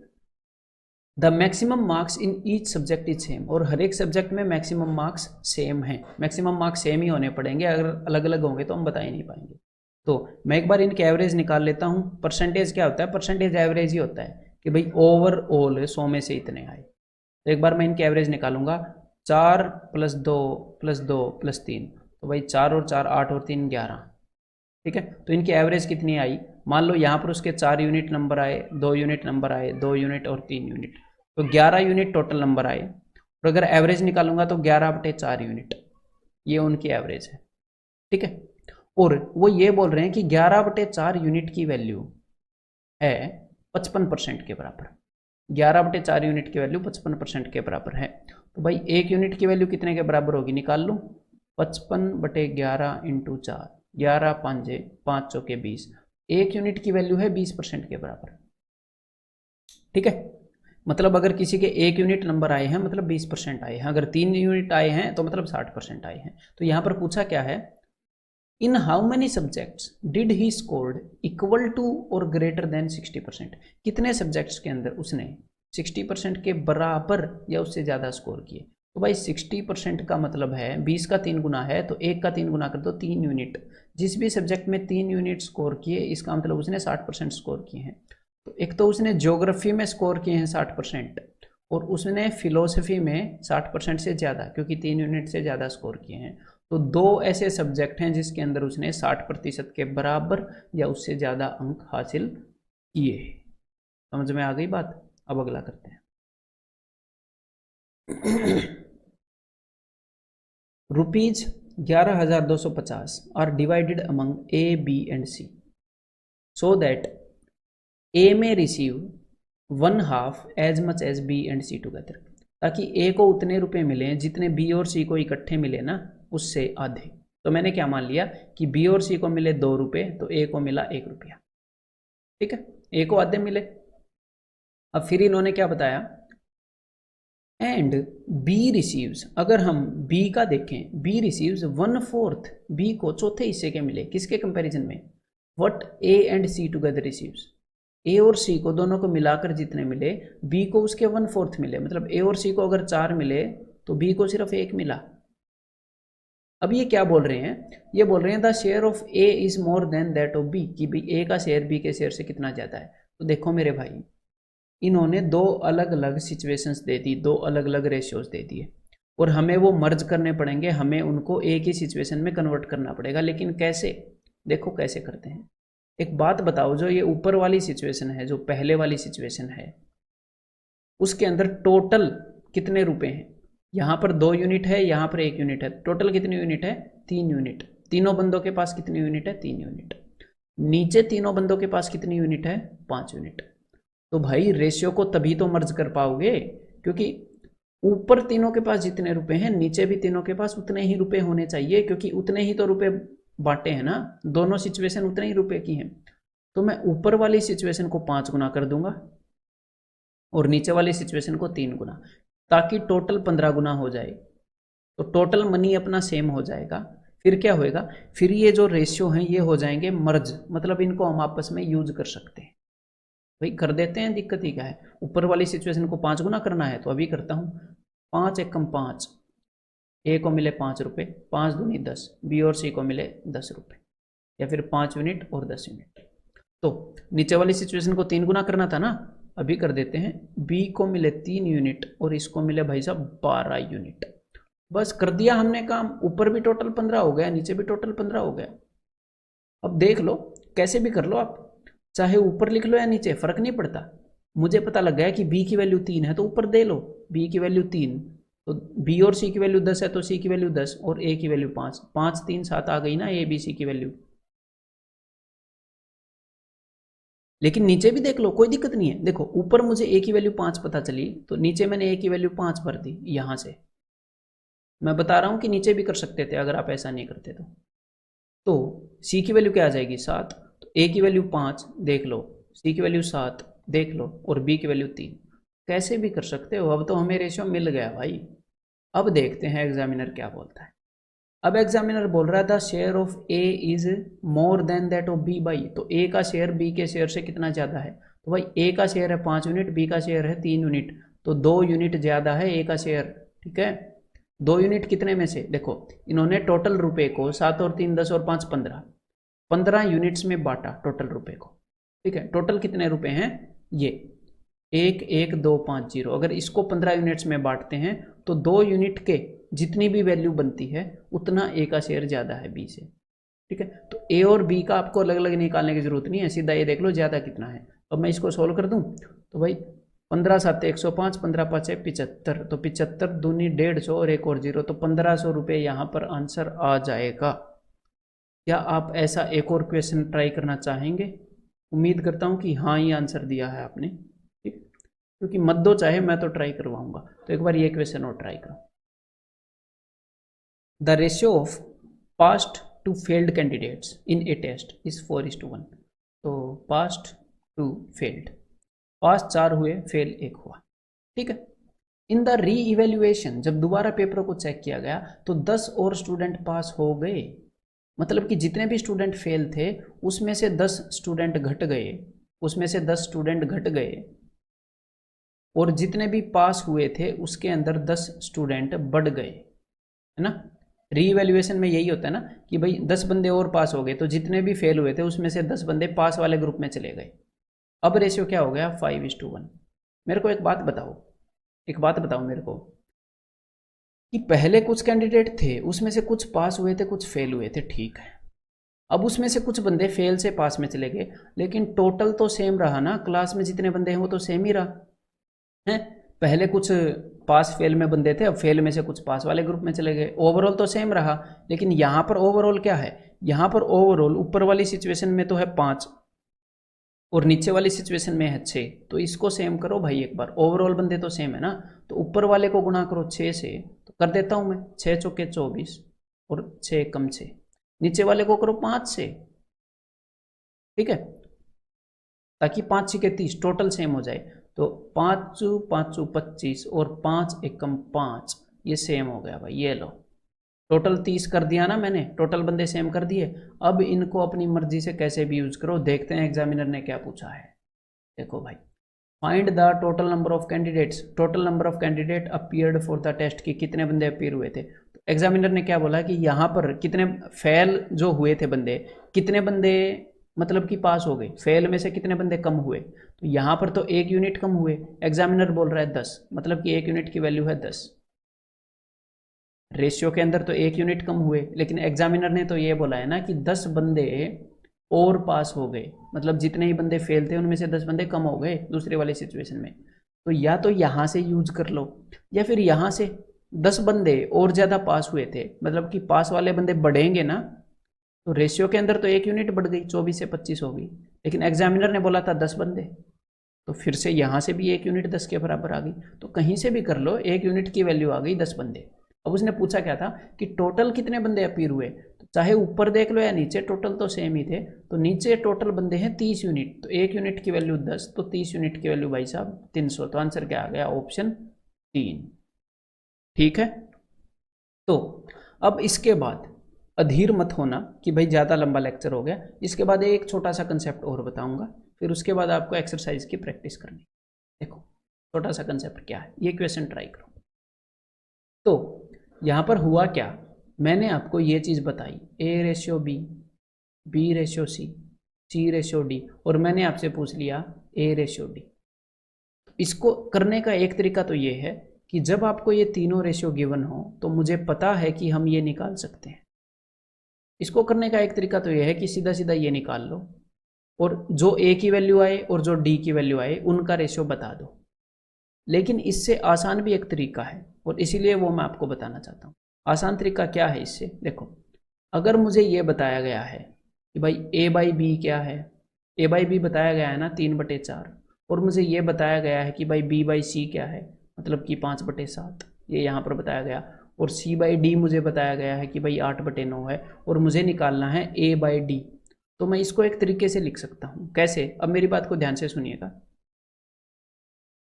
S1: The maximum marks in each subject is same, और हर एक सब्जेक्ट में मैक्सिमम मार्क्स सेम है। मैक्सिमम मार्क्स सेम ही होने पड़ेंगे, अगर अलग अलग होंगे तो हम बता ही नहीं पाएंगे। तो मैं एक बार इनके एवरेज निकाल लेता हूँ। परसेंटेज क्या होता है, परसेंटेज एवरेज ही होता है कि भाई ओवरऑल 100 में से इतने आए। तो एक बार मैं इनके एवरेज निकालूंगा, 4 + 2 + 2 + 3, तो भाई 4 और 4 8 और 3 11, ठीक है। तो इनकी एवरेज कितनी आई, मान लो यहाँ पर उसके 4 यूनिट नंबर आए, 2 यूनिट नंबर आए, 2 यूनिट और 3 यूनिट, तो 11 यूनिट टोटल नंबर आए। और अगर एवरेज निकालूंगा तो 11/4 यूनिट, ये उनकी एवरेज है, ठीक है। और वो ये बोल रहे हैं कि 11/4 यूनिट की वैल्यू है 55% के बराबर। 11/4 यूनिट की वैल्यू 55% के बराबर है। तो भाई 1 यूनिट की वैल्यू कितने के बराबर होगी, निकाल लो, 55/11 × 4, 11 5 5 चौके 20। 1 यूनिट की वैल्यू है 20% के बराबर, ठीक है। मतलब अगर किसी के 1 यूनिट नंबर आए हैं मतलब 20% आए हैं, अगर 3 यूनिट आए हैं तो मतलब 60% आए हैं। तो यहाँ पर पूछा क्या है, in how many subjects did he scored equal to और ग्रेटर देन 60%। कितने सब्जेक्ट्स के अंदर उसने 60% के बराबर या उससे ज़्यादा स्कोर किए। तो भाई 60% का मतलब है 20 का 3 गुना है, तो 1 का 3 गुना कर दो, 3 यूनिट। जिस भी सब्जेक्ट में 3 यूनिट स्कोर किए इसका मतलब उसने 60% स्कोर किए हैं। तो एक तो उसने ज्योग्राफी में स्कोर किए हैं 60%, और उसने फिलोसफी में 60% से ज़्यादा, क्योंकि 3 यूनिट से ज़्यादा स्कोर किए हैं। तो 2 ऐसे सब्जेक्ट हैं जिसके अंदर उसने 60% के बराबर या उससे ज़्यादा अंक हासिल किए। समझ में आ गई बात। अब अगला करते हैं। Rupees 11,250 are divided among A, B and C, so that A may receive 1/2 as much as B and C together. ताकि ए को उतने रुपए मिले जितने बी और सी को इकट्ठे मिले ना, उससे आधे। तो मैंने क्या मान लिया कि बी और सी को मिले 2 रुपए, तो ए को मिला 1 रुपया, ठीक है, ए को आधे मिले। अब फिर इन्होंने क्या बताया, एंड बी रिसीव्स, अगर हम बी का देखें, बी रिसीव्स 1/4, बी को चौथे हिस्से के मिले, किसके कंपैरिजन में, what A and C together receives. A और सी को दोनों को मिलाकर जितने मिले, बी को उसके 1/4 मिले। मतलब ए और सी को अगर 4 मिले तो बी को सिर्फ 1 मिला। अब ये क्या बोल रहे हैं, ये बोल रहे हैं the share of A is more than that of B, कि भाई ए का शेयर बी के शेयर से कितना ज़्यादा है। तो देखो मेरे भाई, इन्होंने 2 अलग अलग सिचुएशंस दे दी, 2 अलग अलग रेशियोज दे दिए, और हमें वो मर्ज करने पड़ेंगे, हमें उनको एक ही सिचुएशन में कन्वर्ट करना पड़ेगा। लेकिन कैसे, देखो कैसे करते हैं। एक बात बताओ, जो ये ऊपर वाली सिचुएशन है, जो पहले वाली सिचुएशन है, उसके अंदर टोटल कितने रुपए हैं? यहां पर 2 यूनिट है, यहां पर 1 यूनिट है, टोटल कितनी यूनिट है? 3 यूनिट। तीनों बंदों के पास कितनी यूनिट है? 3 यूनिट। नीचे तीनों बंदों के पास कितनी यूनिट है? 5 यूनिट। तो भाई रेशियो को तभी तो मर्ज कर पाओगे, क्योंकि ऊपर तीनों के पास जितने रुपए हैं, नीचे भी तीनों के पास उतने ही रुपए होने चाहिए, क्योंकि उतने ही तो रुपए बांटे हैं ना, दोनों सिचुएशन उतने ही रुपए की हैं। तो मैं ऊपर वाली सिचुएशन को 5 गुना कर दूंगा और नीचे वाली सिचुएशन को 3 गुना, ताकि टोटल 15 गुना हो जाए। तो टोटल मनी अपना सेम हो जाएगा। फिर क्या होएगा? फिर ये जो रेशियो हैं ये हो जाएंगे मर्ज, मतलब इनको हम आपस में यूज कर सकते हैं। भाई कर देते हैं, दिक्कत ही क्या है? ऊपर वाली सिचुएशन को 5 गुना करना है तो अभी करता हूँ। 5 एकम 5, ए को मिले 5 रुपये, 5 दूनी 10, बी और सी को मिले 10 रुपये, या फिर 5 यूनिट और 10 यूनिट। तो नीचे वाली सिचुएशन को 3 गुना करना था ना, अभी कर देते हैं। बी को मिले 3 यूनिट और इसको मिले भाई साहब 12 यूनिट। बस कर दिया हमने काम। ऊपर भी टोटल 15 हो गया, नीचे भी टोटल 15 हो गया। अब देख लो, कैसे भी कर लो आप, चाहे ऊपर लिख लो या नीचे, फर्क नहीं पड़ता। मुझे पता लग गया कि बी की वैल्यू 3 है तो ऊपर दे लो बी की वैल्यू 3, तो बी और सी की वैल्यू 10 है तो सी की वैल्यू 10 और ए की वैल्यू 5, 5 3 7 आ गई ना ए बी सी की वैल्यू। लेकिन नीचे भी देख लो, कोई दिक्कत नहीं है। देखो ऊपर मुझे ए की वैल्यू 5 पता चली, तो नीचे मैंने ए की वैल्यू 5 भर दी यहां से। मैं बता रहा हूं कि नीचे भी कर सकते थे अगर आप ऐसा नहीं करते तो सी की वैल्यू क्या आ जाएगी? 7। तो ए की वैल्यू 5 देख लो, सी की वैल्यू 7 देख लो, और बी की वैल्यू 3। कैसे भी कर सकते हो। अब तो हमें रेशियो मिल गया भाई। अब देखते हैं एग्जामिनर क्या बोलता है। अब एग्जामिनर बोल रहा था share of A is more than that of B by, तो ए का शेयर बी के शेयर से कितना ज़्यादा है? तो भाई ए का शेयर है 5 यूनिट, बी का शेयर है 3 यूनिट, तो 2 यूनिट ज़्यादा है ए का शेयर। ठीक है, 2 यूनिट कितने में से? देखो इन्होंने टोटल रुपए को 7 और 3 10 और 5 15, 15 यूनिट्स में बांटा टोटल रुपए को। ठीक है, टोटल कितने रुपए हैं? ये 1 1 2 5 0। अगर इसको 15 यूनिट्स में बांटते हैं तो 2 यूनिट के जितनी भी वैल्यू बनती है उतना ए का शेयर ज़्यादा है बी से। ठीक है, तो ए और बी का आपको अलग अलग निकालने की जरूरत नहीं है, सीधा ये देख लो ज़्यादा कितना है। अब मैं इसको सोल्व कर दूं तो भाई 15 7 105, 15 5 75, तो 75 दूनी 150 और एक और 0, तो 1500 रुपये यहाँ पर आंसर आ जाएगा। क्या आप ऐसा एक और क्वेश्चन ट्राई करना चाहेंगे? उम्मीद करता हूँ कि हाँ ही आंसर दिया है आपने। ठीक, क्योंकि मत दो चाहे, मैं तो ट्राई करवाऊंगा। तो एक बार ये क्वेश्चन और ट्राई करो। The ratio of passed to failed candidates in a test is 4:1। तो पास्ट टू फेल्ड, पास 4 हुए, फेल 1 हुआ। ठीक है, इन द री इवेल्युएशन, जब दोबारा पेपर को चेक किया गया तो 10 और स्टूडेंट पास हो गए। मतलब कि जितने भी स्टूडेंट फेल थे उसमें से 10 स्टूडेंट घट गए, उसमें से 10 स्टूडेंट घट गए, और जितने भी पास हुए थे उसके अंदर 10 स्टूडेंट बढ़ गए, है ना। रीइवैल्यूएशन में यही होता है ना कि भाई 10 बंदे और पास हो गए, तो जितने भी फेल हुए थे उसमें से 10 बंदे पास वाले ग्रुप में चले गए। अब रेशियो क्या हो गया? 5:1। मेरे को एक बात बताओ, एक बात बताओ मेरे को, कि पहले कुछ कैंडिडेट थे उसमें से कुछ पास हुए थे कुछ फेल हुए थे, ठीक है। अब उसमें से कुछ बंदे फेल से पास में चले गए, लेकिन टोटल तो सेम रहा ना, क्लास में जितने बंदे हैं वो तो सेम ही रहा है। पहले कुछ पास फेल में बंदे थे, अब फेल में से कुछ पास वाले ग्रुप में चले गए, ओवरऑल तो सेम रहा। लेकिन यहाँ पर ओवरऑल क्या है? यहाँ पर ओवरऑल ऊपर वाली सिचुएशन में तो है 5 और नीचे वाली सिचुएशन में है 6, तो इसको सेम करो भाई एक बार। ओवरऑल बंदे तो सेम है ना, तो ऊपर वाले को गुणा करो 6 से, तो कर देता हूं मैं 6 चौके 24 और 6 कम 6, नीचे वाले को करो 5 से। ठीक है, ताकि 5 6 30 टोटल सेम हो जाए। तो 5 5 25 और 5 एकम 5, ये सेम हो गया भाई। ये लो टोटल 30 कर दिया ना मैंने, टोटल बंदे सेम कर दिए। अब इनको अपनी मर्जी से कैसे भी यूज करो। देखते हैं एग्जामिनर ने क्या पूछा है। देखो भाई, find the total number of candidates, total number of candidate appeared for the test, की कितने बंदे अपीयर हुए थे। तो एग्जामिनर ने क्या बोला कि यहाँ पर कितने फेल जो हुए थे बंदे, कितने बंदे मतलब कि पास हो गए, फेल में से कितने बंदे कम हुए। तो यहाँ पर तो 1 यूनिट कम हुए, एग्जामिनर बोल रहा है 10, मतलब कि 1 यूनिट की वैल्यू है 10। रेशियो के अंदर तो 1 यूनिट कम हुए, लेकिन एग्जामिनर ने तो ये बोला है ना कि 10 बंदे और पास हो गए, मतलब जितने ही बंदे फेल थे उनमें से 10 बंदे कम हो गए दूसरे वाली सिचुएशन में, तो या तो यहाँ से यूज कर लो या फिर यहाँ से 10 बंदे और ज़्यादा पास हुए थे, मतलब कि पास वाले बंदे बढ़ेंगे ना, तो रेशियो के अंदर तो 1 यूनिट बढ़ गई, 24 से 25 हो गई, लेकिन एग्जामिनर ने बोला था 10 बंदे, तो फिर से यहाँ से भी 1 यूनिट 10 के बराबर आ गई, तो कहीं से भी कर लो 1 यूनिट की वैल्यू आ गई 10 बंदे। अब उसने पूछा क्या था कि टोटल कितने बंदे अपीयर हुए, तो चाहे ऊपर देख लो या नीचे टोटल तो सेम ही थे, तो नीचे टोटल बंदे हैं 30 यूनिट, तो 1 यूनिट की वैल्यू 10, तो 30 यूनिट की वैल्यू भाई साहब 300, तो आंसर क्या आ गया, ऑप्शन 3। ठीक है, तो अब इसके बाद अधीर मत होना कि भाई ज़्यादा लंबा लेक्चर हो गया, इसके बाद एक छोटा सा कंसेप्ट और बताऊंगा, फिर उसके बाद आपको एक्सरसाइज की प्रैक्टिस करनी। देखो छोटा सा कंसेप्ट क्या है, ये क्वेश्चन ट्राई करो। तो यहाँ पर हुआ क्या, मैंने आपको ये चीज़ बताई A ratio B, B ratio C, C ratio D, और मैंने आपसे पूछ लिया A रेशियो D। इसको करने का एक तरीका तो ये है कि जब आपको ये तीनों रेशियो गिवन हो तो मुझे पता है कि हम ये निकाल सकते हैं। इसको करने का एक तरीका तो ये है कि सीधा सीधा ये निकाल लो और जो A की वैल्यू आए और जो D की वैल्यू आए उनका रेशियो बता दो। लेकिन इससे आसान भी एक तरीका है और इसीलिए वो मैं आपको बताना चाहता हूँ। आसान तरीका क्या है इससे, देखो अगर मुझे ये बताया गया है कि भाई A बाई बी क्या है, A बाई बी बताया गया है ना 3/4, और मुझे ये बताया गया है कि भाई B बाई सी क्या है, मतलब कि 5/7, ये यहाँ पर बताया गया, और C बाई डी मुझे बताया गया है कि भाई 8/9 है, और मुझे निकालना है A बाई डी। तो मैं इसको एक तरीके से लिख सकता हूँ, कैसे, अब मेरी बात को ध्यान से सुनिएगा।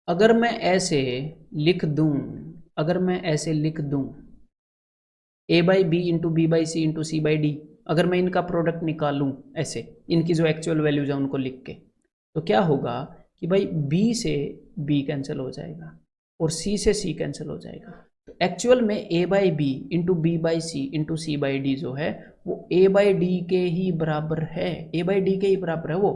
S1: अगर मैं ऐसे लिख दूं, अगर मैं ऐसे लिख दूं A by B into B by C into C by D, अगर मैं इनका प्रोडक्ट निकालूं ऐसे, इनकी जो एक्चुअल वैल्यूज है उनको लिख के, तो क्या होगा कि भाई B से B कैंसिल हो जाएगा और C से C कैंसिल हो जाएगा। तो एक्चुअल में A by B into B by C into C by D जो है वो A बाई डी के ही बराबर है, A बाई डी के ही बराबर है वो,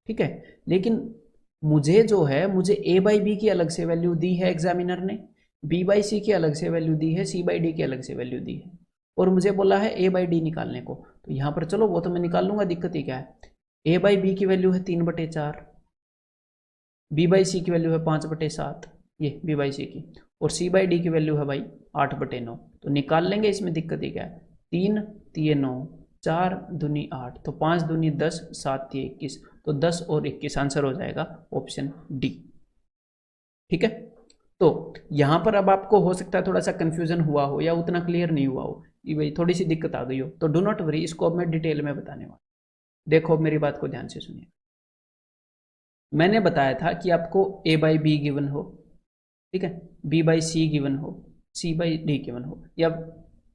S1: ठीक है। लेकिन मुझे जो है, मुझे A बाई बी की अलग से वैल्यू दी है एग्जामिनर ने, B बाई सी की अलग से वैल्यू दी है, C बाई डी की अलग से वैल्यू दी है, और मुझे बोला है A बाई डी निकालने को। तो यहाँ पर चलो वो तो मैं निकाल लूंगा, दिक्कत ही क्या है। A बाई बी की वैल्यू है 3/4, B बाई सी की वैल्यू है 5/7, ये B बाई सी की, और C बाई डी की वैल्यू है भाई 8/9, तो निकाल लेंगे, इसमें दिक्कत ही क्या है। 3 3 9, 4 दूनी 8, तो 5 दूनी 10, 7 3 21, तो 10 और 21 आंसर हो जाएगा ऑप्शन डी। ठीक है, तो यहां पर अब आपको हो सकता है थोड़ा सा कंफ्यूजन हुआ हो या उतना क्लियर नहीं हुआ हो कि भाई थोड़ी सी दिक्कत आ गई हो, तो डो नॉट वरी, इसको अब मैं डिटेल में बताने वाला। देखो मेरी बात को ध्यान से सुनिए, मैंने बताया था कि आपको A बाई बी गिवन हो, ठीक है, B बाई सी गिवन हो, C बाई डी गिवन हो, या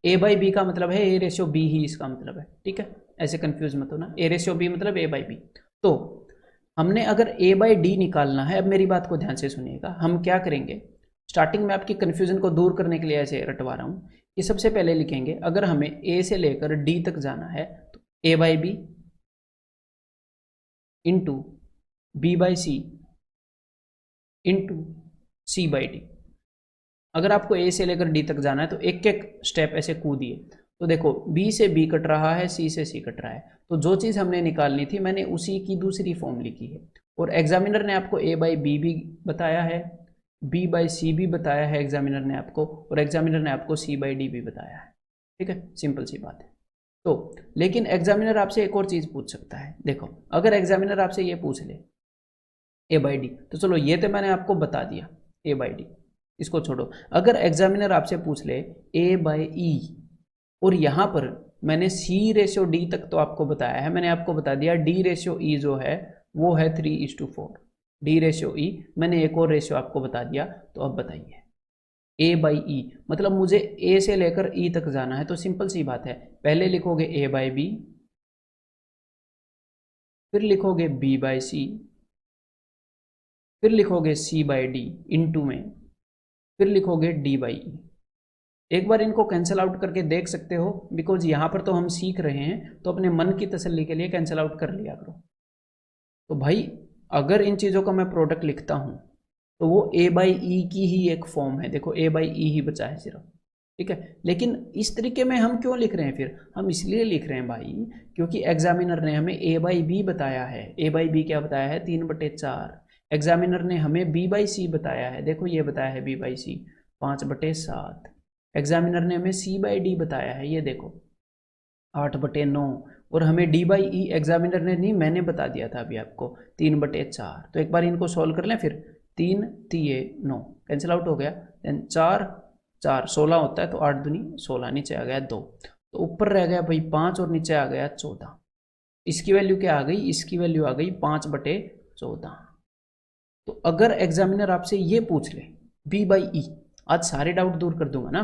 S1: A बाई बी का मतलब है A रेशियो B ही इसका मतलब है, ठीक है, ऐसे कंफ्यूज मत हो ना, A रेशियो B मतलब A बाई बी। तो हमने अगर A बाई डी निकालना है, अब मेरी बात को ध्यान से सुनिएगा, हम क्या करेंगे, स्टार्टिंग में आपकी कन्फ्यूजन को दूर करने के लिए ऐसे रटवा रहा हूँ कि सबसे पहले लिखेंगे अगर हमें A से लेकर D तक जाना है तो A by B into B by C into C by D. अगर आपको A से लेकर D तक जाना है तो एक एक स्टेप ऐसे कूदिए, तो देखो B से B कट रहा है, C से C कट रहा है, तो जो चीज़ हमने निकालनी थी मैंने उसी की दूसरी फॉर्म लिखी है, और एग्जामिनर ने आपको A बाई बी भी बताया है, B बाई सी भी बताया है एग्जामिनर ने आपको, और एग्जामिनर ने आपको C बाई डी भी बताया है, ठीक है, सिंपल सी बात है। तो लेकिन एग्जामिनर आपसे एक और चीज़ पूछ सकता है, देखो अगर एग्जामिनर आपसे ये पूछ ले A बाई डी, तो चलो ये तो मैंने आपको बता दिया A बाई डी, इसको छोड़ो। अगर एग्जामिनर आपसे पूछ ले A बाई ई, और यहाँ पर मैंने C रेशियो D तक तो आपको बताया है, मैंने आपको बता दिया D रेशियो E जो है वो है 3:4, D रेशियो E, मैंने एक और रेशियो आपको बता दिया, तो अब बताइए A बाई ई, मतलब मुझे A से लेकर E तक जाना है, तो सिंपल सी बात है, पहले लिखोगे A बाई बी, फिर लिखोगे B बाई सी, फिर लिखोगे C बाई डी इंटू में, फिर लिखोगे D बाई ई। एक बार इनको कैंसिल आउट करके देख सकते हो, बिकॉज यहाँ पर तो हम सीख रहे हैं, तो अपने मन की तसल्ली के लिए कैंसिल आउट कर लिया करो। तो भाई अगर इन चीज़ों का मैं प्रोडक्ट लिखता हूँ तो वो A बाई ई की ही एक फॉर्म है, देखो A बाई ई ही बचा है सिर्फ, ठीक है। लेकिन इस तरीके में हम क्यों लिख रहे हैं, फिर हम इसलिए लिख रहे हैं भाई क्योंकि एग्जामिनर ने हमें ए बाई बी बताया है। ए बाई बी क्या बताया है, 3/4। एग्जामिनर ने हमें बी बाई सी बताया है, देखो ये बताया है बी बाई सी 5/7। एग्जामिनर ने हमें सी बाई डी बताया है, ये देखो 8/9। और हमें डी बाई ई एग्जामिनर ने नहीं, मैंने बता दिया था अभी आपको 3/4। तो एक बार इनको सॉल्व कर लें फिर। 3 3 9 कैंसिल आउट हो गया। देन 4 4 16 होता है, तो 8 दूनी 16, नीचे आ गया 2। तो ऊपर रह गया भाई 5 और नीचे आ गया 14। इसकी वैल्यू क्या आ गई, इसकी वैल्यू आ गई 5/14। तो अगर एग्जामिनर आपसे ये पूछ ले बी बाई ई, आज सारे डाउट दूर कर दूंगा ना।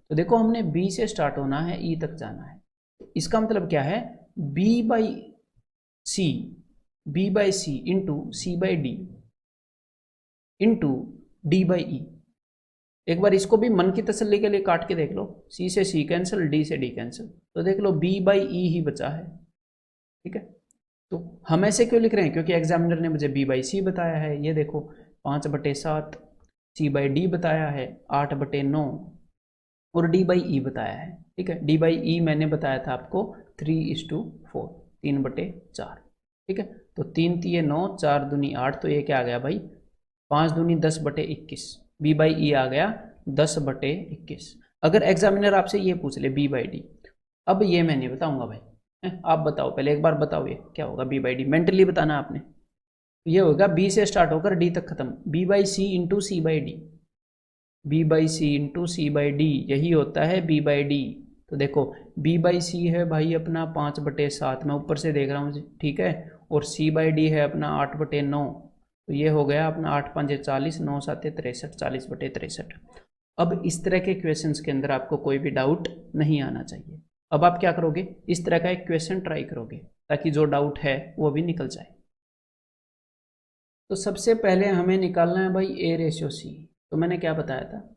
S1: तो देखो हमने बी से स्टार्ट होना है, ई तक जाना है। तो इसका मतलब क्या है, B by C into C by D into D by E. एक बार इसको भी मन की तसल्ली के लिए काट के देख लो, सी से सी कैंसिल, डी से डी कैंसिल, तो देख लो बी बाई ई ही बचा है। ठीक है, तो हम ऐसे क्यों लिख रहे हैं, क्योंकि एग्जामिनर ने मुझे बी बाई सी बताया है, ये देखो 5/7, सी बाई डी बताया है 8/9 और डी बाई ई बताया है। ठीक है, डी बाई ई मैंने बताया था आपको 3:4, 3/4। ठीक है, तो 3 3 9, 4 दूनी 8, तो ये क्या आ गया भाई 5 दूनी 10/21। बी बाई ई आ गया 10/21। अगर एग्जामिनर आपसे ये पूछ ले बी बाई डी, अब ये मैं नहीं बताऊंगा भाई, आप बताओ पहले, एक बार बताओ ये क्या होगा बी बाई डी, मेंटली बताना आपने। ये होगा बी से स्टार्ट होकर डी तक खत्म, B by C into C by D, B by C into C by D, यही होता है बी बाई डी। तो देखो बी बाई सी है भाई अपना 5/7, मैं ऊपर से देख रहा हूँ, ठीक है, और सी बाई डी है अपना 8/9, तो ये हो गया अपना 8 5 40, 9 7 63, 40/63। अब इस तरह के क्वेश्चंस के अंदर आपको कोई भी डाउट नहीं आना चाहिए। अब आप क्या करोगे, इस तरह का एक क्वेश्चन ट्राई करोगे ताकि जो डाउट है वो भी निकल जाए। तो सबसे पहले हमें निकालना है भाई ए रेशियो सी। तो मैंने क्या बताया था,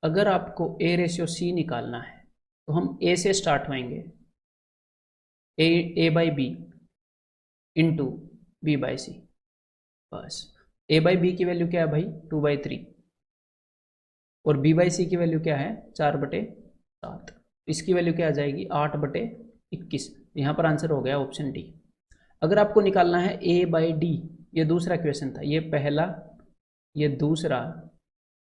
S1: अगर आपको ए रेशियो सी निकालना है तो हम ए से स्टार्ट होएंगे, A by B into B by C, बस। ए बाई बी की वैल्यू क्या है भाई 2/3 और बी बाई सी की वैल्यू क्या है 4/7। इसकी वैल्यू क्या आ जाएगी 8/21। यहाँ पर आंसर हो गया ऑप्शन डी। अगर आपको निकालना है ए बाई डी, ये दूसरा क्वेश्चन था, ये पहला, ये दूसरा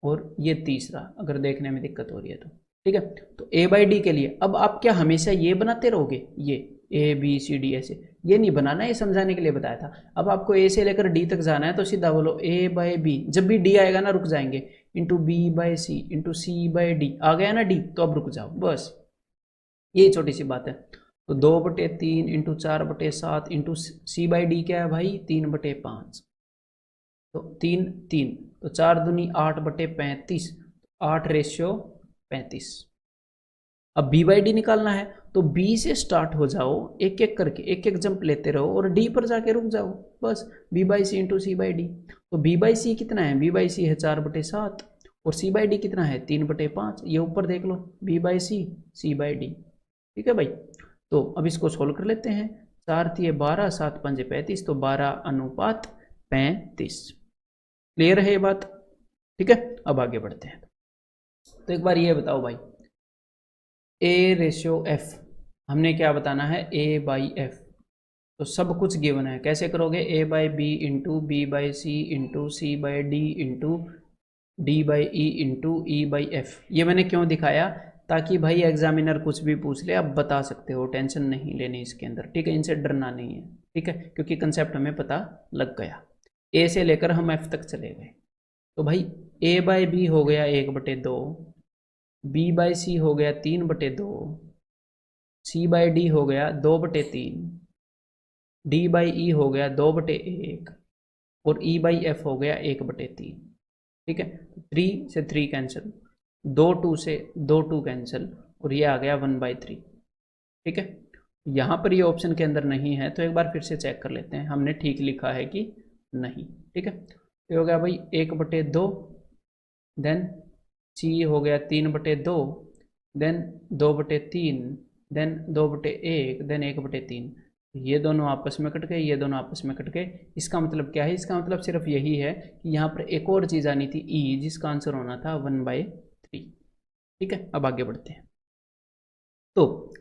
S1: और ये तीसरा, अगर देखने में दिक्कत हो रही है तो ठीक है। तो ए बाई डी के लिए अब आप क्या हमेशा ये बनाते रहोगे, ये ए बी सी डी ऐसे, ये नहीं बनाना, ये समझाने के लिए बताया था। अब आपको ए से लेकर डी तक जाना है तो सीधा बोलो ए बाई बी, जब भी डी आएगा ना रुक जाएंगे, into B by C into C by D, आ गया ना डी तो अब रुक जाओ, बस यही छोटी सी बात है। तो 2/3 into 4/7 into C by D क्या है भाई 3/5, तो 3 3, तो 4 दूनी 8/35, 8:35। अब बी बाई डी निकालना है तो बी से स्टार्ट हो जाओ, एक एक करके एक एक जंप लेते रहो और डी पर जाके रुक जाओ, बस B by C into C by D. तो बी बाई सी कितना है, बी बाई सी है 4/7 और सी बाई डी कितना है 3/5, ये ऊपर देख लो B by C by D. ठीक है भाई, तो अब इसको सोल्व कर लेते हैं। 4 3 12, 7 5 35, तो 12:35। क्लियर है ये बात, ठीक है। अब आगे बढ़ते हैं। तो एक बार ये बताओ भाई ए रेशियो एफ, हमने क्या बताना है ए बाई एफ। तो सब कुछ गिवन है, कैसे करोगे, A by B into B by C into C by D into D by E into E by F. ये मैंने क्यों दिखाया, ताकि भाई एग्जामिनर कुछ भी पूछ ले आप बता सकते हो, टेंशन नहीं लेनी इसके अंदर, ठीक है, इनसे डरना नहीं है, ठीक है, क्योंकि कंसेप्ट हमें पता लग गया। ए से लेकर हम एफ तक चले गए। तो भाई ए बाई बी हो गया 1/2, बी बाई सी हो गया 3/2, सी बाई डी हो गया 2/3, डी बाई ई हो गया 2/1 और ई बाई एफ हो गया 1/3। ठीक है, 3 से 3 कैंसिल, 2 2 से 2 2 कैंसिल और ये आ गया 1/3। ठीक है, यहाँ पर ये ऑप्शन के अंदर नहीं है, तो एक बार फिर से चेक कर लेते हैं हमने ठीक लिखा है कि नहीं। ठीक है, तो हो गया भाई 1/2, देन सी हो गया 3/2, देन 2/3, देन 2/1, देन 1/3। ये दोनों आपस में कट गए, ये दोनों आपस में कट गए। इसका मतलब क्या है, इसका मतलब सिर्फ यही है कि यहाँ पर एक और चीज़ आनी थी ई, जिसका आंसर होना था 1/3। ठीक ठीक है, अब आगे बढ़ते हैं। तो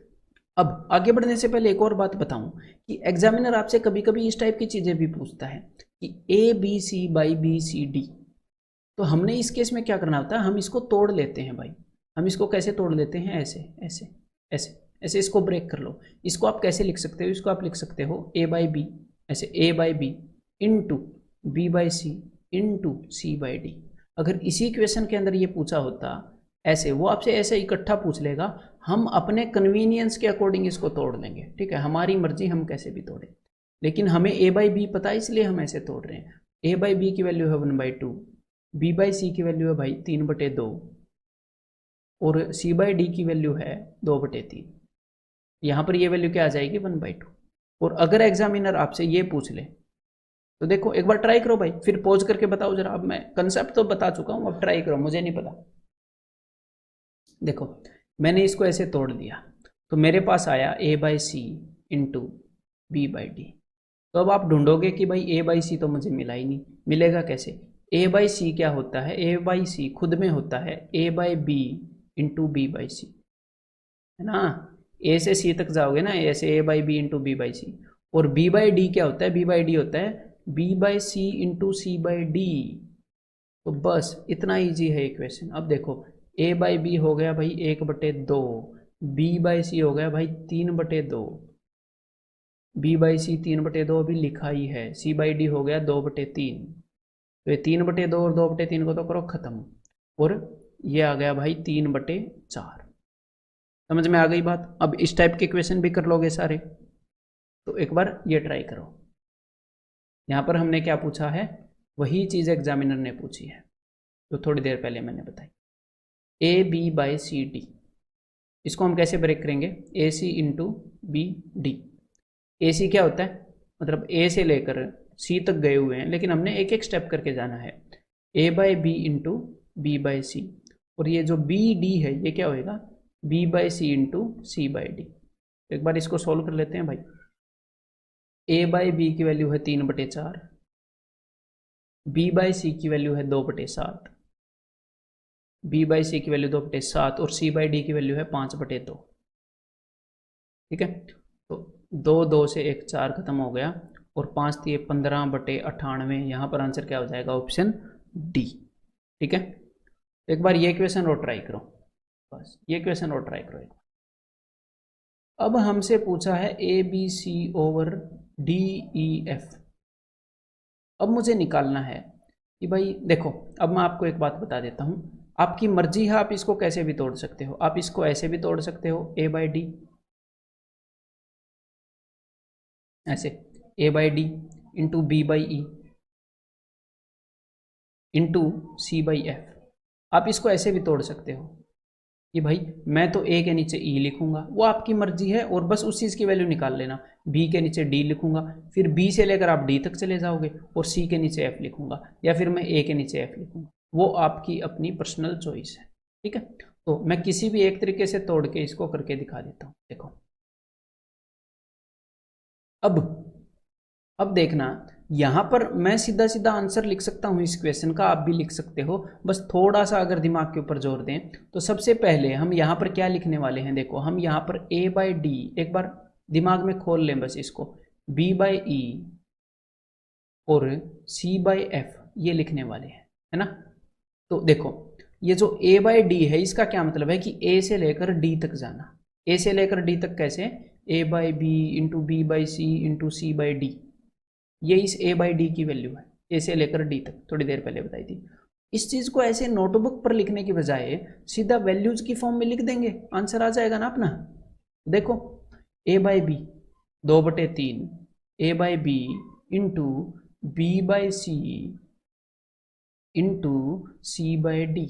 S1: अब आगे बढ़ने से पहले एक और बात बताऊं कि एग्जामिनर आपसे कभी कभी इस टाइप की चीजें भी पूछता है कि A B C by B C D. तो हमने इस केस में क्या करना होता है, हम इसको तोड़ लेते हैं भाई। हम इसको कैसे तोड़ लेते हैं, ऐसे ऐसे ऐसे ऐसे, इसको ब्रेक कर लो। इसको आप कैसे लिख सकते हो, इसको आप लिख सकते हो ए बाई बी, ऐसे A by B into B by C into C by D. अगर इसी क्वेश्चन के अंदर ये पूछा होता ऐसे, वो आपसे ऐसे इकट्ठा पूछ लेगा, हम अपने कन्वीनियंस के अकॉर्डिंग इसको तोड़ लेंगे, ठीक है, हमारी मर्जी हम कैसे भी तोड़ें। लेकिन हमें ए बाई बी पता है, इसलिए हम ऐसे तोड़ रहे हैं। ए बाई बी की वैल्यू है 1/2, बी बाई सी की वैल्यू है भाई 3/2, और सी बाई डी की वैल्यू है 2/3। यहाँ पर ये वैल्यू क्या आ जाएगी, 1/2। और अगर एग्जामिनर आपसे ये पूछ ले तो देखो एक बार ट्राई करो भाई, फिर पॉज करके बताओ जरा। अब मैं कंसेप्ट तो बता चुका हूँ, अब ट्राई करो, मुझे नहीं पता। देखो मैंने इसको ऐसे तोड़ दिया, तो मेरे पास आया A by C into B by D. तो अब आप ढूंढोगे कि भाई ए बाई सी तो मुझे मिला ही नहीं, मिलेगा कैसे। ए बाई सी क्या होता है, ए बाई सी खुद में होता है A by B into B by C, है ना। ए से सी तक जाओगे ना, ऐसे A by B into B by C. और बी बाई डी क्या होता है, बी बाई डी होता है B by C into C by D. तो बस इतना इजी है इक्वेशन। अब देखो ए बाई बी हो गया भाई 1/2, बी बाई सी हो गया भाई 3/2, बी बाई सी 3/2 अभी लिखा ही है, सी बाई डी हो गया 2/3। तो ये 3/2 और 2/3 को तो करो खत्म, और ये आ गया भाई 3/4। समझ में आ गई बात। अब इस टाइप के क्वेश्चन भी कर लोगे सारे, तो एक बार ये ट्राई करो। यहाँ पर हमने क्या पूछा है, वही चीज़ एग्जामिनर ने पूछी है जो थोड़ी देर पहले मैंने बताई, A B by C D. इसको हम कैसे ब्रेक करेंगे, A C into B D. A C क्या होता है, मतलब ए से लेकर सी तक गए हुए हैं, लेकिन हमने एक एक स्टेप करके जाना है। A by B into B by C, और ये जो बी डी है ये क्या होएगा, B by C into C by D. एक बार इसको सोल्व कर लेते हैं भाई। ए बाई बी की वैल्यू है 3/4, बी बाई सी की वैल्यू है 2/7, बी बाई सी की वैल्यू 2/7, और सी बाई डी की वैल्यू है 5/2। ठीक है, तो 2 से 1 4 खत्म हो गया, और 5 दिए 15/98। यहाँ पर आंसर क्या हो जाएगा, ऑप्शन डी। ठीक है, एक बार ये क्वेश्चन और ट्राई करो, बस ये क्वेश्चन और ट्राई करो एक बार। अब हमसे पूछा है A B C over D E F. अब मुझे निकालना है कि भाई देखो, अब मैं आपको एक बात बता देता हूँ, आपकी मर्जी है, आप इसको कैसे भी तोड़ सकते हो। आप इसको ऐसे भी तोड़ सकते हो, ए बाई डी, ऐसे A by D into B by E into C by F. आप इसको ऐसे भी तोड़ सकते हो कि भाई मैं तो ए के नीचे ई लिखूंगा, वो आपकी मर्जी है, और बस उस चीज़ की वैल्यू निकाल लेना। बी के नीचे डी लिखूंगा, फिर बी से लेकर आप डी तक चले जाओगे, और सी के नीचे एफ लिखूंगा, या फिर मैं ए के नीचे एफ लिखूंगा। वो आपकी अपनी पर्सनल चॉइस है। ठीक है, तो मैं किसी भी एक तरीके से तोड़ के इसको करके दिखा देता हूँ। देखो अब देखना, यहाँ पर मैं सीधा सीधा आंसर लिख सकता हूँ इस क्वेश्चन का, आप भी लिख सकते हो। बस थोड़ा सा अगर दिमाग के ऊपर जोर दें तो सबसे पहले हम यहाँ पर क्या लिखने वाले हैं, देखो हम यहाँ पर a बाई डी एक बार दिमाग में खोल लें बस इसको, b बाई ई और c बाई एफ ये लिखने वाले हैं, है ना। तो देखो ये जो a बाई डी है, इसका क्या मतलब है कि a से लेकर d तक जाना। a से लेकर d तक कैसे, a by B into B by C into C by D. ये इस a बाई डी की वैल्यू है, a से लेकर d तक, थोड़ी देर पहले बताई थी। इस चीज़ को ऐसे नोटबुक पर लिखने की बजाय सीधा वैल्यूज की फॉर्म में लिख देंगे, आंसर आ जाएगा ना अपना। देखो a by B 2/3, a by B into B by C into C by D.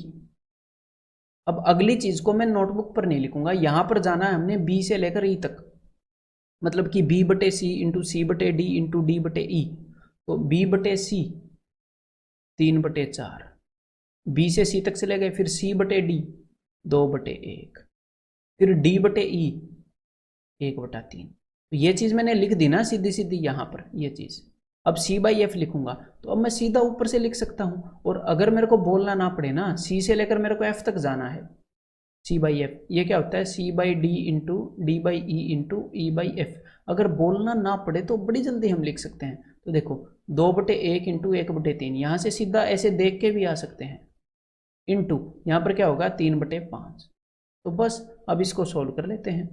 S1: अब अगली चीज़ को मैं नोटबुक पर नहीं लिखूंगा, यहां पर जाना है हमने b से लेकर e तक, मतलब कि b/c into c/d into d/e। तो b/c 3/4, b से c तक चले गए, फिर c/d 2/1, फिर d/e 1/3। तो ये चीज़ मैंने लिख दी ना सीधी सीधी यहाँ पर ये चीज़। अब c बाई एफ लिखूंगा तो अब मैं सीधा ऊपर से लिख सकता हूँ, और अगर मेरे को बोलना ना पड़े ना, c से लेकर मेरे को f तक जाना है, C/F। ये क्या होता है, C/D into D/E into E/F। अगर बोलना ना पड़े तो बड़ी जल्दी हम लिख सकते हैं। तो देखो 2/1 इंटू 1/3, यहाँ से सीधा ऐसे देख के भी आ सकते हैं, इंटू यहाँ पर क्या होगा 3/5। तो बस अब इसको सोल्व कर लेते हैं।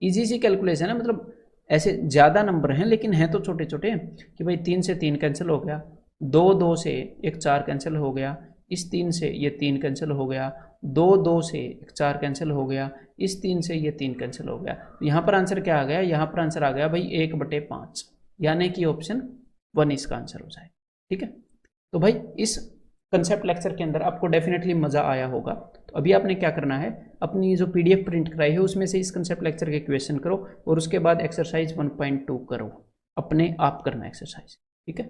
S1: इजी सी कैलकुलेशन है, मतलब ऐसे ज़्यादा नंबर हैं लेकिन हैं तो छोटे छोटे, कि भाई 3 से 3 कैंसिल हो गया, 2 से एक 4 कैंसिल हो गया, इस 3 से ये 3 कैंसिल हो गया, 2 से एक 4 कैंसिल हो गया, इस 3 से ये 3 कैंसिल हो गया। तो यहाँ पर आंसर क्या आ गया, यहाँ पर आंसर आ गया भाई 1/5, यानी कि ऑप्शन 1 इसका आंसर हो जाए। ठीक है, तो भाई इस कंसेप्ट लेक्चर के अंदर आपको डेफिनेटली मज़ा आया होगा। तो अभी आपने क्या करना है, अपनी जो PDF प्रिंट कराई है उसमें से इस कंसेप्ट लेक्चर के क्वेश्चन करो और उसके बाद एक्सरसाइज 1.2 करो, अपने आप करना एक्सरसाइज। ठीक है।